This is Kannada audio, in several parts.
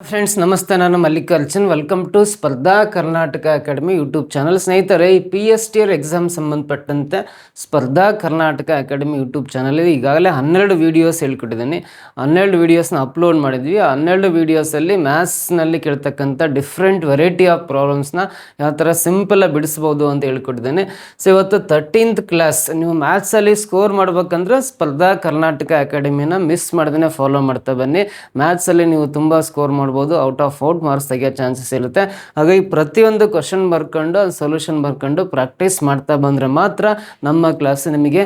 ಫ್ರೆಂಡ್ಸ್ ನಮಸ್ತೆ, ನಾನು ಮಲ್ಲಿಕಾರ್ಜುನ್. ವೆಲ್ಕಮ್ ಟು ಸ್ಪರ್ಧಾ ಕರ್ನಾಟಕ ಅಕಾಡೆಮಿ ಯೂಟ್ಯೂಬ್ ಚಾನಲ್. ಸ್ನೇಹಿತರೆ, ಈ PSTR ಎಕ್ಸಾಮ್ ಸಂಬಂಧಪಟ್ಟಂತೆ ಸ್ಪರ್ಧಾ ಕರ್ನಾಟಕ ಅಕಾಡೆಮಿ ಯೂಟ್ಯೂಬ್ ಚಾನಲ್ ಈಗಾಗಲೇ 12 ವೀಡಿಯೋಸ್ ಹೇಳ್ಕೊಟ್ಟಿದ್ದೀನಿ. 12 ವೀಡಿಯೋಸ್ನ ಅಪ್ಲೋಡ್ ಮಾಡಿದ್ವಿ. 12 ವೀಡಿಯೋಸಲ್ಲಿ ಮ್ಯಾಥ್ಸ್ನಲ್ಲಿ ಕೇಳ್ತಕ್ಕಂಥ ಡಿಫ್ರೆಂಟ್ ವೆರೈಟಿ ಆಫ್ ಪ್ರಾಬ್ಲಮ್ಸ್ನ ಯಾವ ಥರ ಸಿಂಪಲಾಗಿ ಬಿಡಿಸ್ಬೋದು ಅಂತ ಹೇಳ್ಕೊಟ್ಟಿದ್ದೇನೆ. ಸೊ ಇವತ್ತು 13th ಕ್ಲಾಸ್ ನೀವು ಮ್ಯಾಥ್ಸಲ್ಲಿ ಸ್ಕೋರ್ ಮಾಡ್ಬೇಕಂದ್ರೆ ಸ್ಪರ್ಧಾ ಕರ್ನಾಟಕ ಅಕಾಡೆಮಿನ ಮಿಸ್ ಮಾಡ್ದೇ ಫಾಲೋ ಮಾಡ್ತಾ ಬನ್ನಿ. ಮ್ಯಾಥ್ಸಲ್ಲಿ ನೀವು ತುಂಬ ಸ್ಕೋರ್ ಮಾಡ್ಬೋದು, ಔಟ್ ಆಫ್ 4 ಮಾರ್ಕ್ಸ್ ತೆಗಿಯೋ ಚಾನ್ಸಸ್ ಇರುತ್ತೆ. ಹಾಗಾಗಿ ಪ್ರತಿಯೊಂದು ಕ್ವಶನ್ ಬರ್ಕೊಂಡು ಸೊಲ್ಯೂಷನ್ ಬರ್ಕೊಂಡು ಪ್ರಾಕ್ಟೀಸ್ ಮಾಡ್ತಾ ಬಂದರೆ ಮಾತ್ರ ನಮ್ಮ ಕ್ಲಾಸ್ ನಿಮಗೆ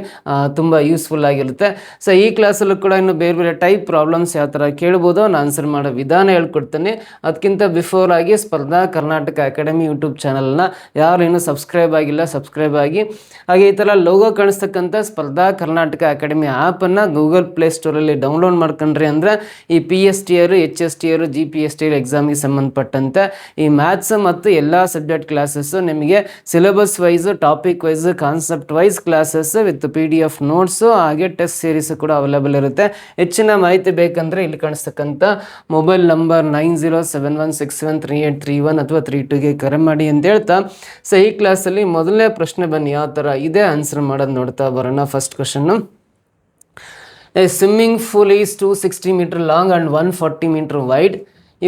ತುಂಬ ಯೂಸ್ಫುಲ್ ಆಗಿರುತ್ತೆ. ಸೊ ಈ ಕ್ಲಾಸಲ್ಲೂ ಕೂಡ ಇನ್ನು ಬೇರೆ ಬೇರೆ ಟೈಪ್ ಪ್ರಾಬ್ಲಮ್ಸ್ ಯಾವ ಥರ ಕೇಳ್ಬೋದು, ನಾನು ಆನ್ಸರ್ ಮಾಡೋ ವಿಧಾನ ಹೇಳ್ಕೊಡ್ತೀನಿ. ಅದಕ್ಕಿಂತ ಬಿಫೋರ್ ಆಗಿ ಸ್ಪರ್ಧಾ ಕರ್ನಾಟಕ ಅಕಾಡೆಮಿ ಯೂಟ್ಯೂಬ್ ಚಾನಲ್ನ ಯಾರು ಇನ್ನೂ ಸಬ್ಸ್ಕ್ರೈಬ್ ಆಗಿಲ್ಲ ಸಬ್ಸ್ಕ್ರೈಬ್ ಆಗಿ. ಹಾಗೆ ಈ ಥರ ಲೋಗೋ ಕಾಣಿಸ್ತಕ್ಕಂಥ ಸ್ಪರ್ಧಾ ಕರ್ನಾಟಕ ಅಕಾಡೆಮಿ ಆ್ಯಪನ್ನು ಗೂಗಲ್ ಪ್ಲೇಸ್ಟೋರಲ್ಲಿ ಡೌನ್ಲೋಡ್ ಮಾಡ್ಕೊಂಡ್ರಿ ಅಂದರೆ ಈ PSTR, HSTR, GPSTR ಎಕ್ಸಾಮಿಗೆ ಸಂಬಂಧಪಟ್ಟಂತೆ ಈ ಮ್ಯಾಥ್ಸ್ ಮತ್ತು ಎಲ್ಲ ಸಬ್ಜೆಕ್ಟ್ ಕ್ಲಾಸಸ್ಸು ನಿಮಗೆ syllabus wise, topic wise, concept wise classes with PDF notes ಹಾಗೆ ಟೆಸ್ಟ್ ಸೀರೀಸು ಕೂಡ ಅವೈಲೇಬಲ್ ಇರುತ್ತೆ. ಹೆಚ್ಚಿನ ಮಾಹಿತಿ ಬೇಕಂದರೆ ಇಲ್ಲಿ ಕಾಣಿಸ್ತಕ್ಕಂಥ ಮೊಬೈಲ್ ನಂಬರ್ 9071673831 ಅಥವಾ 32ಗೆ ಕರೆ ಮಾಡಿ ಅಂತ ಹೇಳ್ತಾ, ಸೊ ಈ ಕ್ಲಾಸಲ್ಲಿ ಮೊದಲನೇ ಪ್ರಶ್ನೆ ಬನ್ನಿ ಯಾವ ಥರ ಇದೆ ಆನ್ಸರ್ ಮಾಡೋದು ನೋಡ್ತಾ ಬರೋಣ. First question, A swimming pool is 260 meter long and 140 meter wide.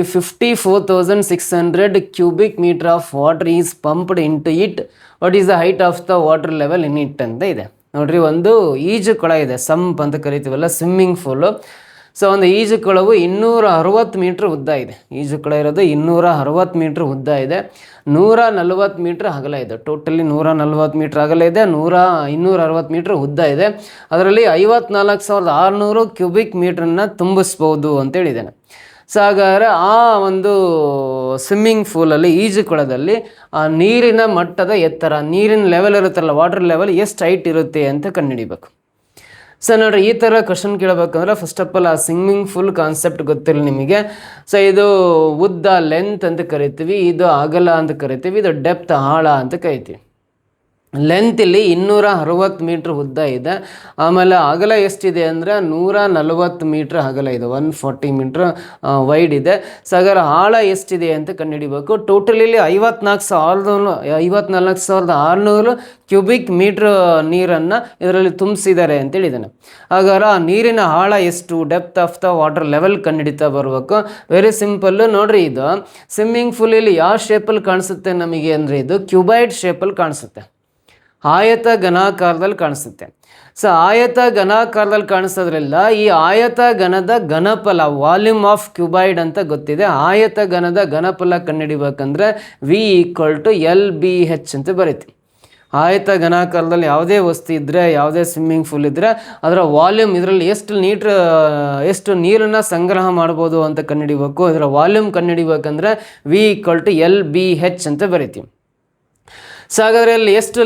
If 54,600 cubic meter of water is pumped into it, what is the height of the water level in it ಅಂತ ಇದೆ ನೋಡ್ರಿ. ಒಂದು ಈಜು ಕೊಳ ಇದೆ, ಸಂಪ್ ಅಂತ ಕರಿತೀವಲ್ಲ, ಸ್ವಿಮ್ಮಿಂಗ್ ಪೂಲು. ಸೊ ಒಂದು ಈಜು ಕೊಳವು 260 ಮೀಟ್ರ್ ಉದ್ದ ಇದೆ. ಈಜು ಕೊಳ ಇರೋದು 260 ಮೀಟ್ರ್ ಉದ್ದ ಇದೆ, 140 ಮೀಟ್ರ್ ಅಗಲ ಇದೆ. ಟೋಟಲಿ 140 ಮೀಟ್ರ್ ಅಗಲ ಇದೆ, 260 ಮೀಟ್ರ್ ಉದ್ದ ಇದೆ. ಅದರಲ್ಲಿ 54,600 ಕ್ಯೂಬಿಕ್ ಮೀಟ್ರನ್ನ ತುಂಬಿಸ್ಬೋದು ಅಂತೇಳಿದ್ದೇನೆ. ಸೊ ಹಾಗಾದರೆ ಆ ಒಂದು ಸ್ವಿಮ್ಮಿಂಗ್ ಪೂಲಲ್ಲಿ, ಈಜು ಕೊಳದಲ್ಲಿ ಆ ನೀರಿನ ಮಟ್ಟದ ಎತ್ತರ, ನೀರಿನ ಲೆವೆಲ್ ಇರುತ್ತಲ್ಲ, ವಾಟರ್ ಲೆವೆಲ್ ಎಷ್ಟು ಹೈಟ್ ಇರುತ್ತೆ ಅಂತ ಕಂಡುಹಿಡಿಬೇಕು. ಸೊ ನೋಡ್ರಿ, ಈ ಥರ ಕ್ವಶನ್ ಕೇಳಬೇಕಂದ್ರೆ ಫಸ್ಟ್ ಆಫ್ ಆಲ್ ಆ ಸ್ವಿಮ್ಮಿಂಗ್ ಪೂಲ್ ಕಾನ್ಸೆಪ್ಟ್ ಗೊತ್ತಿಲ್ಲ ನಿಮಗೆ. ಸೊ ಇದು ಉದ್ದ, ಲೆಂತ್ ಅಂತ ಕರಿತೀವಿ, ಇದು ಅಗಲ ಅಂತ ಕರಿತೀವಿ, ಇದು ಡೆಪ್ತ್, ಆಳ ಅಂತ ಕರಿತೀವಿ. ಲೆಂತ್ ಇಲ್ಲಿ 260 ಮೀಟ್ರ್ ಉದ್ದ ಇದೆ. ಆಮೇಲೆ ಅಗಲ ಎಷ್ಟಿದೆ ಅಂದರೆ 140 ಮೀಟ್ರ್ ಅಗಲ ಇದೆ, 140 ಮೀಟ್ರ್ ವೈಡ್ ಇದೆ. ಸೊ ಹಾಗಾದ್ರೆ ಆಳ ಎಷ್ಟಿದೆ ಅಂತ ಕಂಡುಹಿಡಿಬೇಕು. ಟೋಟಲಿ 54,600 ಕ್ಯೂಬಿಕ್ ಮೀಟ್ರ್ ನೀರನ್ನು ಇದರಲ್ಲಿ ತುಂಬಿಸಿದ್ದಾರೆ ಅಂತೇಳಿದ್ದಾನೆ. ಹಾಗಾದ್ರೆ ಆ ನೀರಿನ ಆಳ ಎಷ್ಟು, depth of the water level ಕಂಡುಹಿಡಿತಾ ಬರಬೇಕು. ವೆರಿ ಸಿಂಪಲ್ಲು ನೋಡ್ರಿ. ಇದು ಸ್ವಿಮ್ಮಿಂಗ್ ಪೂಲಲ್ಲಿ ಯಾವ ಶೇಪಲ್ಲಿ ಕಾಣಿಸುತ್ತೆ ನಮಗೆ ಅಂದರೆ ಇದು ಕ್ಯೂಬಾಯ್ಡ್ ಶೇಪಲ್ಲಿ ಕಾಣಿಸುತ್ತೆ, ಆಯತ ಘನಾಕಾರದಲ್ಲಿ ಕಾಣಿಸುತ್ತೆ. ಸೊ ಆಯತ ಘನಾಕಾರದಲ್ಲಿ ಕಾಣಿಸೋದ್ರಿಂದ ಈ ಆಯತ ಘನದ ಘನಫಲ ವಾಲ್ಯೂಮ್ ಆಫ್ ಕ್ಯೂಬಾಯ್ಡ್ ಅಂತ ಗೊತ್ತಿದೆ. ಆಯತ ಘನದ ಘನಫಲ ಕಂಡುಹಿಡಿಬೇಕಂದ್ರೆ V = LBH ಅಂತ ಬರೀತೀವಿ. ಆಯತ ಘನಾಕಾರದಲ್ಲಿ ಯಾವುದೇ ವಸ್ತು ಇದ್ದರೆ, ಯಾವುದೇ ಸ್ವಿಮ್ಮಿಂಗ್ ಪೂಲ್ ಇದ್ದರೆ ಅದರ ವಾಲ್ಯೂಮ್, ಇದರಲ್ಲಿ ಎಷ್ಟು ನೀರನ್ನು ಸಂಗ್ರಹ ಮಾಡ್ಬೋದು ಅಂತ ಕಂಡುಹಿಡಿಬೇಕು. ಇದರ ವಾಲ್ಯೂಮ್ ಕಂಡುಹಿಡಿಬೇಕಂದ್ರೆ V = LBH ಅಂತ ಬರಿತೀವಿ. ಸೊ ಹಾಗಾದರೆ ಅಲ್ಲಿ ಎಷ್ಟು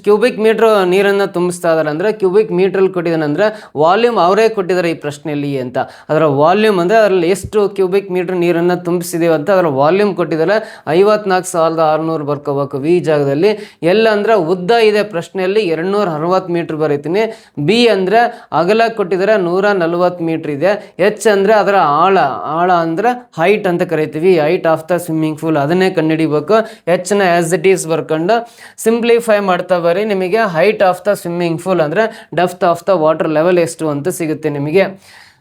ಕ್ಯೂಬಿಕ್ ಮೀಟ್ರ್ ನೀರನ್ನು ತುಂಬಿಸ್ತಾ ಇದ್ದಾರೆ ಅಂದರೆ, ಕ್ಯೂಬಿಕ್ ಮೀಟ್ರಲ್ಲಿ ಕೊಟ್ಟಿದ್ದಾನೆ ಅಂದರೆ ವಾಲ್ಯೂಮ್ ಅವರೇ ಕೊಟ್ಟಿದ್ದಾರೆ ಈ ಪ್ರಶ್ನೆಯಲ್ಲಿ ಅಂತ. ಅದರ ವಾಲ್ಯೂಮ್ ಅಂದರೆ ಅದರಲ್ಲಿ ಎಷ್ಟು ಕ್ಯೂಬಿಕ್ ಮೀಟ್ರ್ ನೀರನ್ನು ತುಂಬಿಸಿದೀವಿ ಅಂತ ಅದರ ವಾಲ್ಯೂಮ್ ಕೊಟ್ಟಿದ್ದಾರೆ. 54,600 ಬರ್ಕೋಬೇಕು ವಿ ಜಾಗದಲ್ಲಿ. ಎಲ್ ಅಂದರೆ ಉದ್ದ ಇದೆ ಪ್ರಶ್ನೆಯಲ್ಲಿ, 260 ಮೀಟ್ರ್ ಬರೀತೀನಿ. ಬಿ ಅಂದರೆ ಅಗಲ ಕೊಟ್ಟಿದ್ದಾರೆ, 140 ಮೀಟ್ರ್ ಇದೆ. ಎಚ್ ಅಂದರೆ ಅದರ ಆಳ ಅಂದರೆ ಹೈಟ್ ಅಂತ ಕರಿತೀವಿ, height of the swimming pool, ಅದನ್ನೇ ಕಂಡುಹಿಡಿಬೇಕು. ಹೆಚ್ಚಿನ ಆಸ್ ಇಟ್ ಈಸ್ ಬರ್ಕೊಂಡು ಸಿಂಪ್ಲಿಫೈ ಮಾಡ್ತಾ ಬರೀ. ನಿಮಗೆ height of the swimming pool ಅಂದರೆ depth of the water level ಎಷ್ಟು ಅಂತ ಸಿಗುತ್ತೆ ನಿಮಗೆ.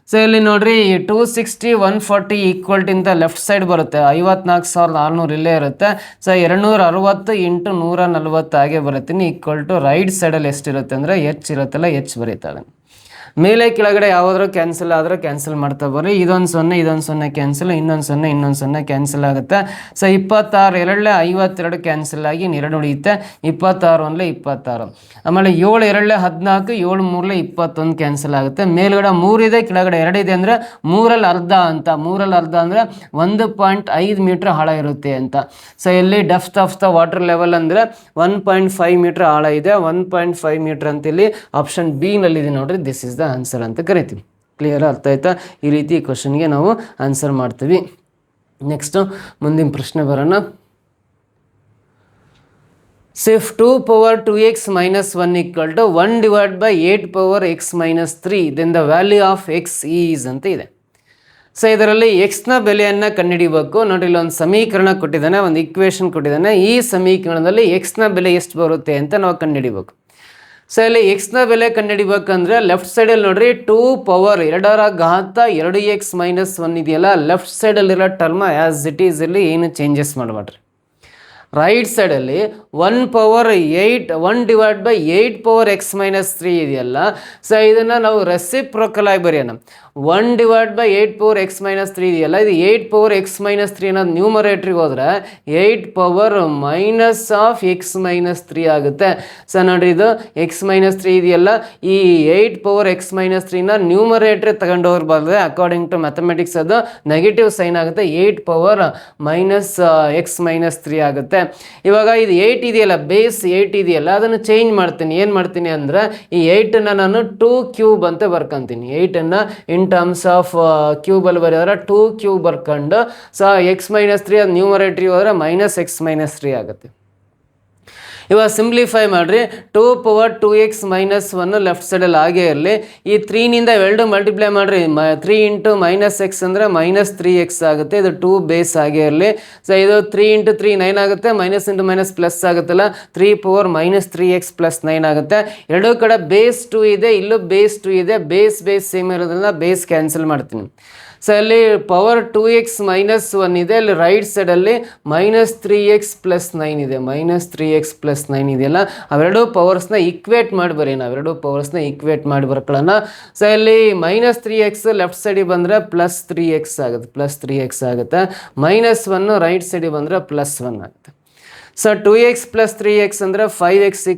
ಸೊ ಇಲ್ಲಿ ನೋಡ್ರಿ, 260 140 ಈಕ್ವಲ್ಟಿಂತ ಲೆಫ್ಟ್ ಸೈಡ್ ಬರುತ್ತೆ, 54,600 ಇಲ್ಲೇ ಇರುತ್ತೆ. ಸೊ 260 × 140 ಹಾಗೆ ಬರುತ್ತೀನಿ, ರೈಟ್ ಸೈಡಲ್ಲಿ ಎಷ್ಟಿರುತ್ತೆ ಅಂದರೆ H ಇರುತ್ತಲ್ಲ, H ಬರೀತಾರೆ. ಮೇಲೆ ಕೆಳಗಡೆ ಯಾವುದಾದ್ರೂ ಕ್ಯಾನ್ಸಲ್ ಆದರೆ ಕ್ಯಾನ್ಸಲ್ ಮಾಡ್ತಾ ಬರ್ರಿ. ಇದೊಂದು 0 ಕ್ಯಾನ್ಸಲ್, ಇನ್ನೊಂದು 0 ಕ್ಯಾನ್ಸಲ್ ಆಗುತ್ತೆ. ಸೊ 26 2 52 ಕ್ಯಾನ್ಸಲ್ ಆಗಿ 2 ಉಳಿಯುತ್ತೆ, 26 1 26. ಆಮೇಲೆ 7 2 14, 7 3 21 ಕ್ಯಾನ್ಸಲ್ ಆಗುತ್ತೆ. ಮೇಲ್ಗಡೆ 3 ಇದೆ, ಕೆಳಗಡೆ 2 ಇದೆ ಅಂದರೆ 3/2 ಅಂತ. 3/2 ಅಂದರೆ 1.5 ಮೀಟ್ರ್ ಆಳ ಇರುತ್ತೆ ಅಂತ. ಸೊ ಇಲ್ಲಿ depth of the water level ಅಂದರೆ 1.5 ಮೀಟ್ರ್ ಆಳ ಇದೆ, 1.5 ಮೀಟ್ರ್ ಅಂತ ಇಲ್ಲಿ ಆಪ್ಷನ್ ಬಿ ನಲ್ಲಿದೆ ನೋಡ್ರಿ. ದಿಸ್ ಇಸ್ ದ ಆನ್ಸರ್ ಅಂತ ಕರಿತೀವಿ. ಕ್ಲಿಯರ್, ಅರ್ಥ ಆಯ್ತಾ? ಈ ರೀತಿ ಕ್ವಶನ್ಗೆ ನಾವು ಆನ್ಸರ್ ಮಾಡ್ತೀವಿ. ನೆಕ್ಸ್ಟು ಮುಂದಿನ ಪ್ರಶ್ನೆ ಬರೋಣ. If 2 power 2x minus 1 = 1 / 8 power x minus 3, then the value of x is ಅಂತ ಇದೆ. ಸೊ ಇದರಲ್ಲಿ ಎಕ್ಸ್ನ ಬೆಲೆಯನ್ನು ಕಂಡುಹಿಡಿಬೇಕು. ನೋಡಿ, ಇಲ್ಲೊಂದು ಸಮೀಕರಣ ಕೊಟ್ಟಿದ್ದಾನೆ, ಒಂದು ಇಕ್ವೇಷನ್ ಕೊಟ್ಟಿದ್ದಾನೆ. ಈ ಸಮೀಕರಣದಲ್ಲಿ ಎಕ್ಸ್ನ ಬೆಲೆ ಎಷ್ಟು ಬರುತ್ತೆ ಅಂತ ನಾವು ಕಂಡುಹಿಡಿಬೇಕು. ಸೊ ಇಲ್ಲಿ ಎಕ್ಸ್ನ ಬೆಲೆ ಕಂಡುಹಿಡಿಬೇಕಂದ್ರೆ ಲೆಫ್ಟ್ ಸೈಡಲ್ಲಿ ನೋಡ್ರಿ 2 ಪವರ್ 2x-1 ಇದೆಯಲ್ಲ, ಲೆಫ್ಟ್ ಸೈಡಲ್ಲಿರೋ ಟರ್ಮ್ ಆ್ಯಸ್ ಇಟ್ ಈಸ್ ಇಲ್ಲಿ ಏನು ಚೇಂಜಸ್ ಮಾಡಬೇಡ್ರಿ. ರೈಟ್ ಸೈಡಲ್ಲಿ 1/8 ಇದೆಯಲ್ಲ, ಸೊ ಇದನ್ನು ನಾವು ರೆಸಿಪ್ರೊಕಲ್ ಆಗಿ ಬರೆಯೋಣ. 1/8 ಇದೆಯಲ್ಲ, ಇದು 8 ಅನ್ನೋದು ನ್ಯೂಮರೇಟ್ರಿಗೆ ಹೋದರೆ 8 ಆಗುತ್ತೆ. ಸೊ ನೋಡ್ರಿ, ಇದು x-3 ಇದೆಯಲ್ಲ, ಈ 8 ನ್ಯೂಮರೇಟ್ರಿಗೆ ತಗೊಂಡು ಹೋಗ್ಬಾರ್ದು. ಅಕಾರ್ಡಿಂಗ್ ಟು ಮ್ಯಾಥಮೆಟಿಕ್ಸ್ ಅದು ನೆಗೆಟಿವ್ ಸೈನ್ ಆಗುತ್ತೆ, 8 ಆಗುತ್ತೆ. ಇವಾಗ ಇದು 8 ಇದೆಯಲ್ಲ, ಬೇಸ್ 8 ಇದೆಯಲ್ಲ, ಅದನ್ನು ಚೇಂಜ್ ಮಾಡ್ತೀನಿ. ಏನು ಮಾಡ್ತೀನಿ ಅಂದರೆ ಈ 8ಅನ್ನು ನಾನು 2 ಕ್ಯೂಬ್ ಅಂತ ಬರ್ಕೊಂತೀನಿ. 8ಅನ್ನು ಇನ್ ಟರ್ಮ್ಸ್ ಆಫ್ ಕ್ಯೂಬಲ್ಲಿ ಬರೆಯೋದ್ರೆ 2 ಕ್ಯೂಬ್ ಬರ್ಕೊಂಡು, ಸೊ x-3 ಅದು ನ್ಯೂಮರೇಟ್ರಿಗೆ ಹೋದರೆ -x-3 ಆಗುತ್ತೆ. ಇವಾಗ ಸಿಂಪ್ಲಿಫೈ ಮಾಡಿರಿ. 2 ಲೆಫ್ಟ್ ಸೈಡಲ್ಲಿ ಹಾಗೇ ಇರಲಿ. ಈ 3ನಿಂದ 2 ಮಲ್ಟಿಪ್ಲೈ ಮಾಡಿರಿ. 3 × -x ಅಂದರೆ -3x ಆಗುತ್ತೆ. ಇದು 2 ಬೇಸ್ ಆಗೇ ಇರಲಿ. ಸೊ ಇದು 3 × 3 9 ಆಗುತ್ತೆ. ಮೈನಸ್ ಇಂಟು ಮೈನಸ್ ಪ್ಲಸ್ ಆಗುತ್ತಲ್ಲ, 3 × -3x + 9 ಆಗುತ್ತೆ. ಎರಡೂ ಕಡೆ ಬೇಸ್ 2 ಇದೆ, ಇಲ್ಲೂ ಬೇಸ್ 2 ಇದೆ. ಬೇಸ್ ಸೇಮ್ ಇರೋದ್ರಿಂದ ಬೇಸ್ ಕ್ಯಾನ್ಸಲ್ ಮಾಡ್ತೀನಿ. ಸೊ ಅಲ್ಲಿ ಪವರ್ 2x - 1 ಇದೆ. ಅಲ್ಲಿ ರೈಟ್ ಸೈಡಲ್ಲಿ -3x + 9 ಇದೆ. -3x + 9 ಇದೆಯಲ್ಲ, ಅವೆರಡು ಪವರ್ಸ್ನ ಈಕ್ವೇಟ್ ಮಾಡಿ ಬರೀ. ನಾವೆರಡು ಪವರ್ಸ್ನ ಈಕ್ವೇಟ್ ಮಾಡಿ ಬರ್ಕೊಳ್ಳೋಣ. ಸೊ ಇಲ್ಲಿ -3x ಲೆಫ್ಟ್ ಸೈಡಿಗೆ ಬಂದರೆ +3x ಆಗುತ್ತೆ, +3x ಆಗುತ್ತೆ. -1 ರೈಟ್ ಸೈಡಿಗೆ ಬಂದರೆ +1 ಆಗುತ್ತೆ. ಸೊ 2x + 3x ಅಂದರೆ 5x =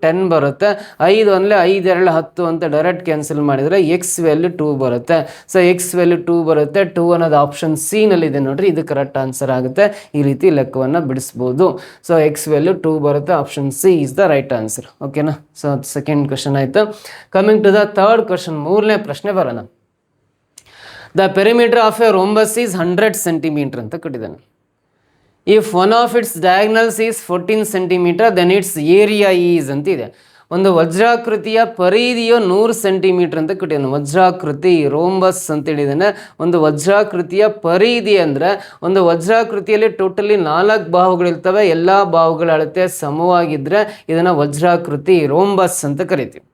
10 ಬರುತ್ತೆ. 5 ಅಂದರೆ 5 2 10 ಅಂತ ಡೈರೆಕ್ಟ್ ಕ್ಯಾನ್ಸಲ್ ಮಾಡಿದರೆ x ವ್ಯಾಲ್ಯೂ 2 ಬರುತ್ತೆ. ಸೊ x ವ್ಯಾಲ್ಯೂ 2 ಬರುತ್ತೆ. 2 ಅನ್ನೋದು ಆಪ್ಷನ್ ಸಿ ನಲ್ಲಿದೆ ನೋಡ್ರಿ, ಇದು ಕರೆಕ್ಟ್ ಆನ್ಸರ್ ಆಗುತ್ತೆ. ಈ ರೀತಿ ಲೆಕ್ಕವನ್ನು ಬಿಡಿಸ್ಬೋದು. ಸೊ x ವ್ಯಾಲ್ಯೂ 2 ಬರುತ್ತೆ. Option C is the right answer. ಓಕೆನಾ? ಸೊ ಸೆಕೆಂಡ್ ಕ್ವಶನ್ ಆಯಿತು. Coming to the third question, ಮೂರನೇ ಪ್ರಶ್ನೆ ಬರೋಣ. The perimeter of a rhombus is 100 centimetre ಅಂತ ಕೊಟ್ಟಿದ್ದಾನೆ. If one of its diagonals is 14 centimetre then its area is ಅಂತಿದೆ. ಒಂದು ವಜ್ರಾಕೃತಿಯ ಪರಿಧಿಯು 100 ಸೆಂಟಿಮೀಟರ್ ಅಂತ ಕೊಟ್ಟಿದ್ದಾನೆ. ವಜ್ರಾಕೃತಿ ರೋಂಬಸ್ ಅಂತ ಹೇಳಿದ್ದಾನೆ. ಒಂದು ವಜ್ರಾಕೃತಿಯ ಪರಿಧಿ ಅಂದರೆ ಒಂದು ವಜ್ರಾಕೃತಿಯಲ್ಲಿ ಟೋಟಲಿ 4 ಬಾಹುಗಳಿರ್ತವೆ. ಎಲ್ಲ ಬಾಹುಗಳ ಅಳತೆ ಸಮವಾಗಿದ್ದರೆ ಇದನ್ನು ವಜ್ರಾಕೃತಿ ರೋಂಬಸ್ ಅಂತ ಕರಿತೀವಿ.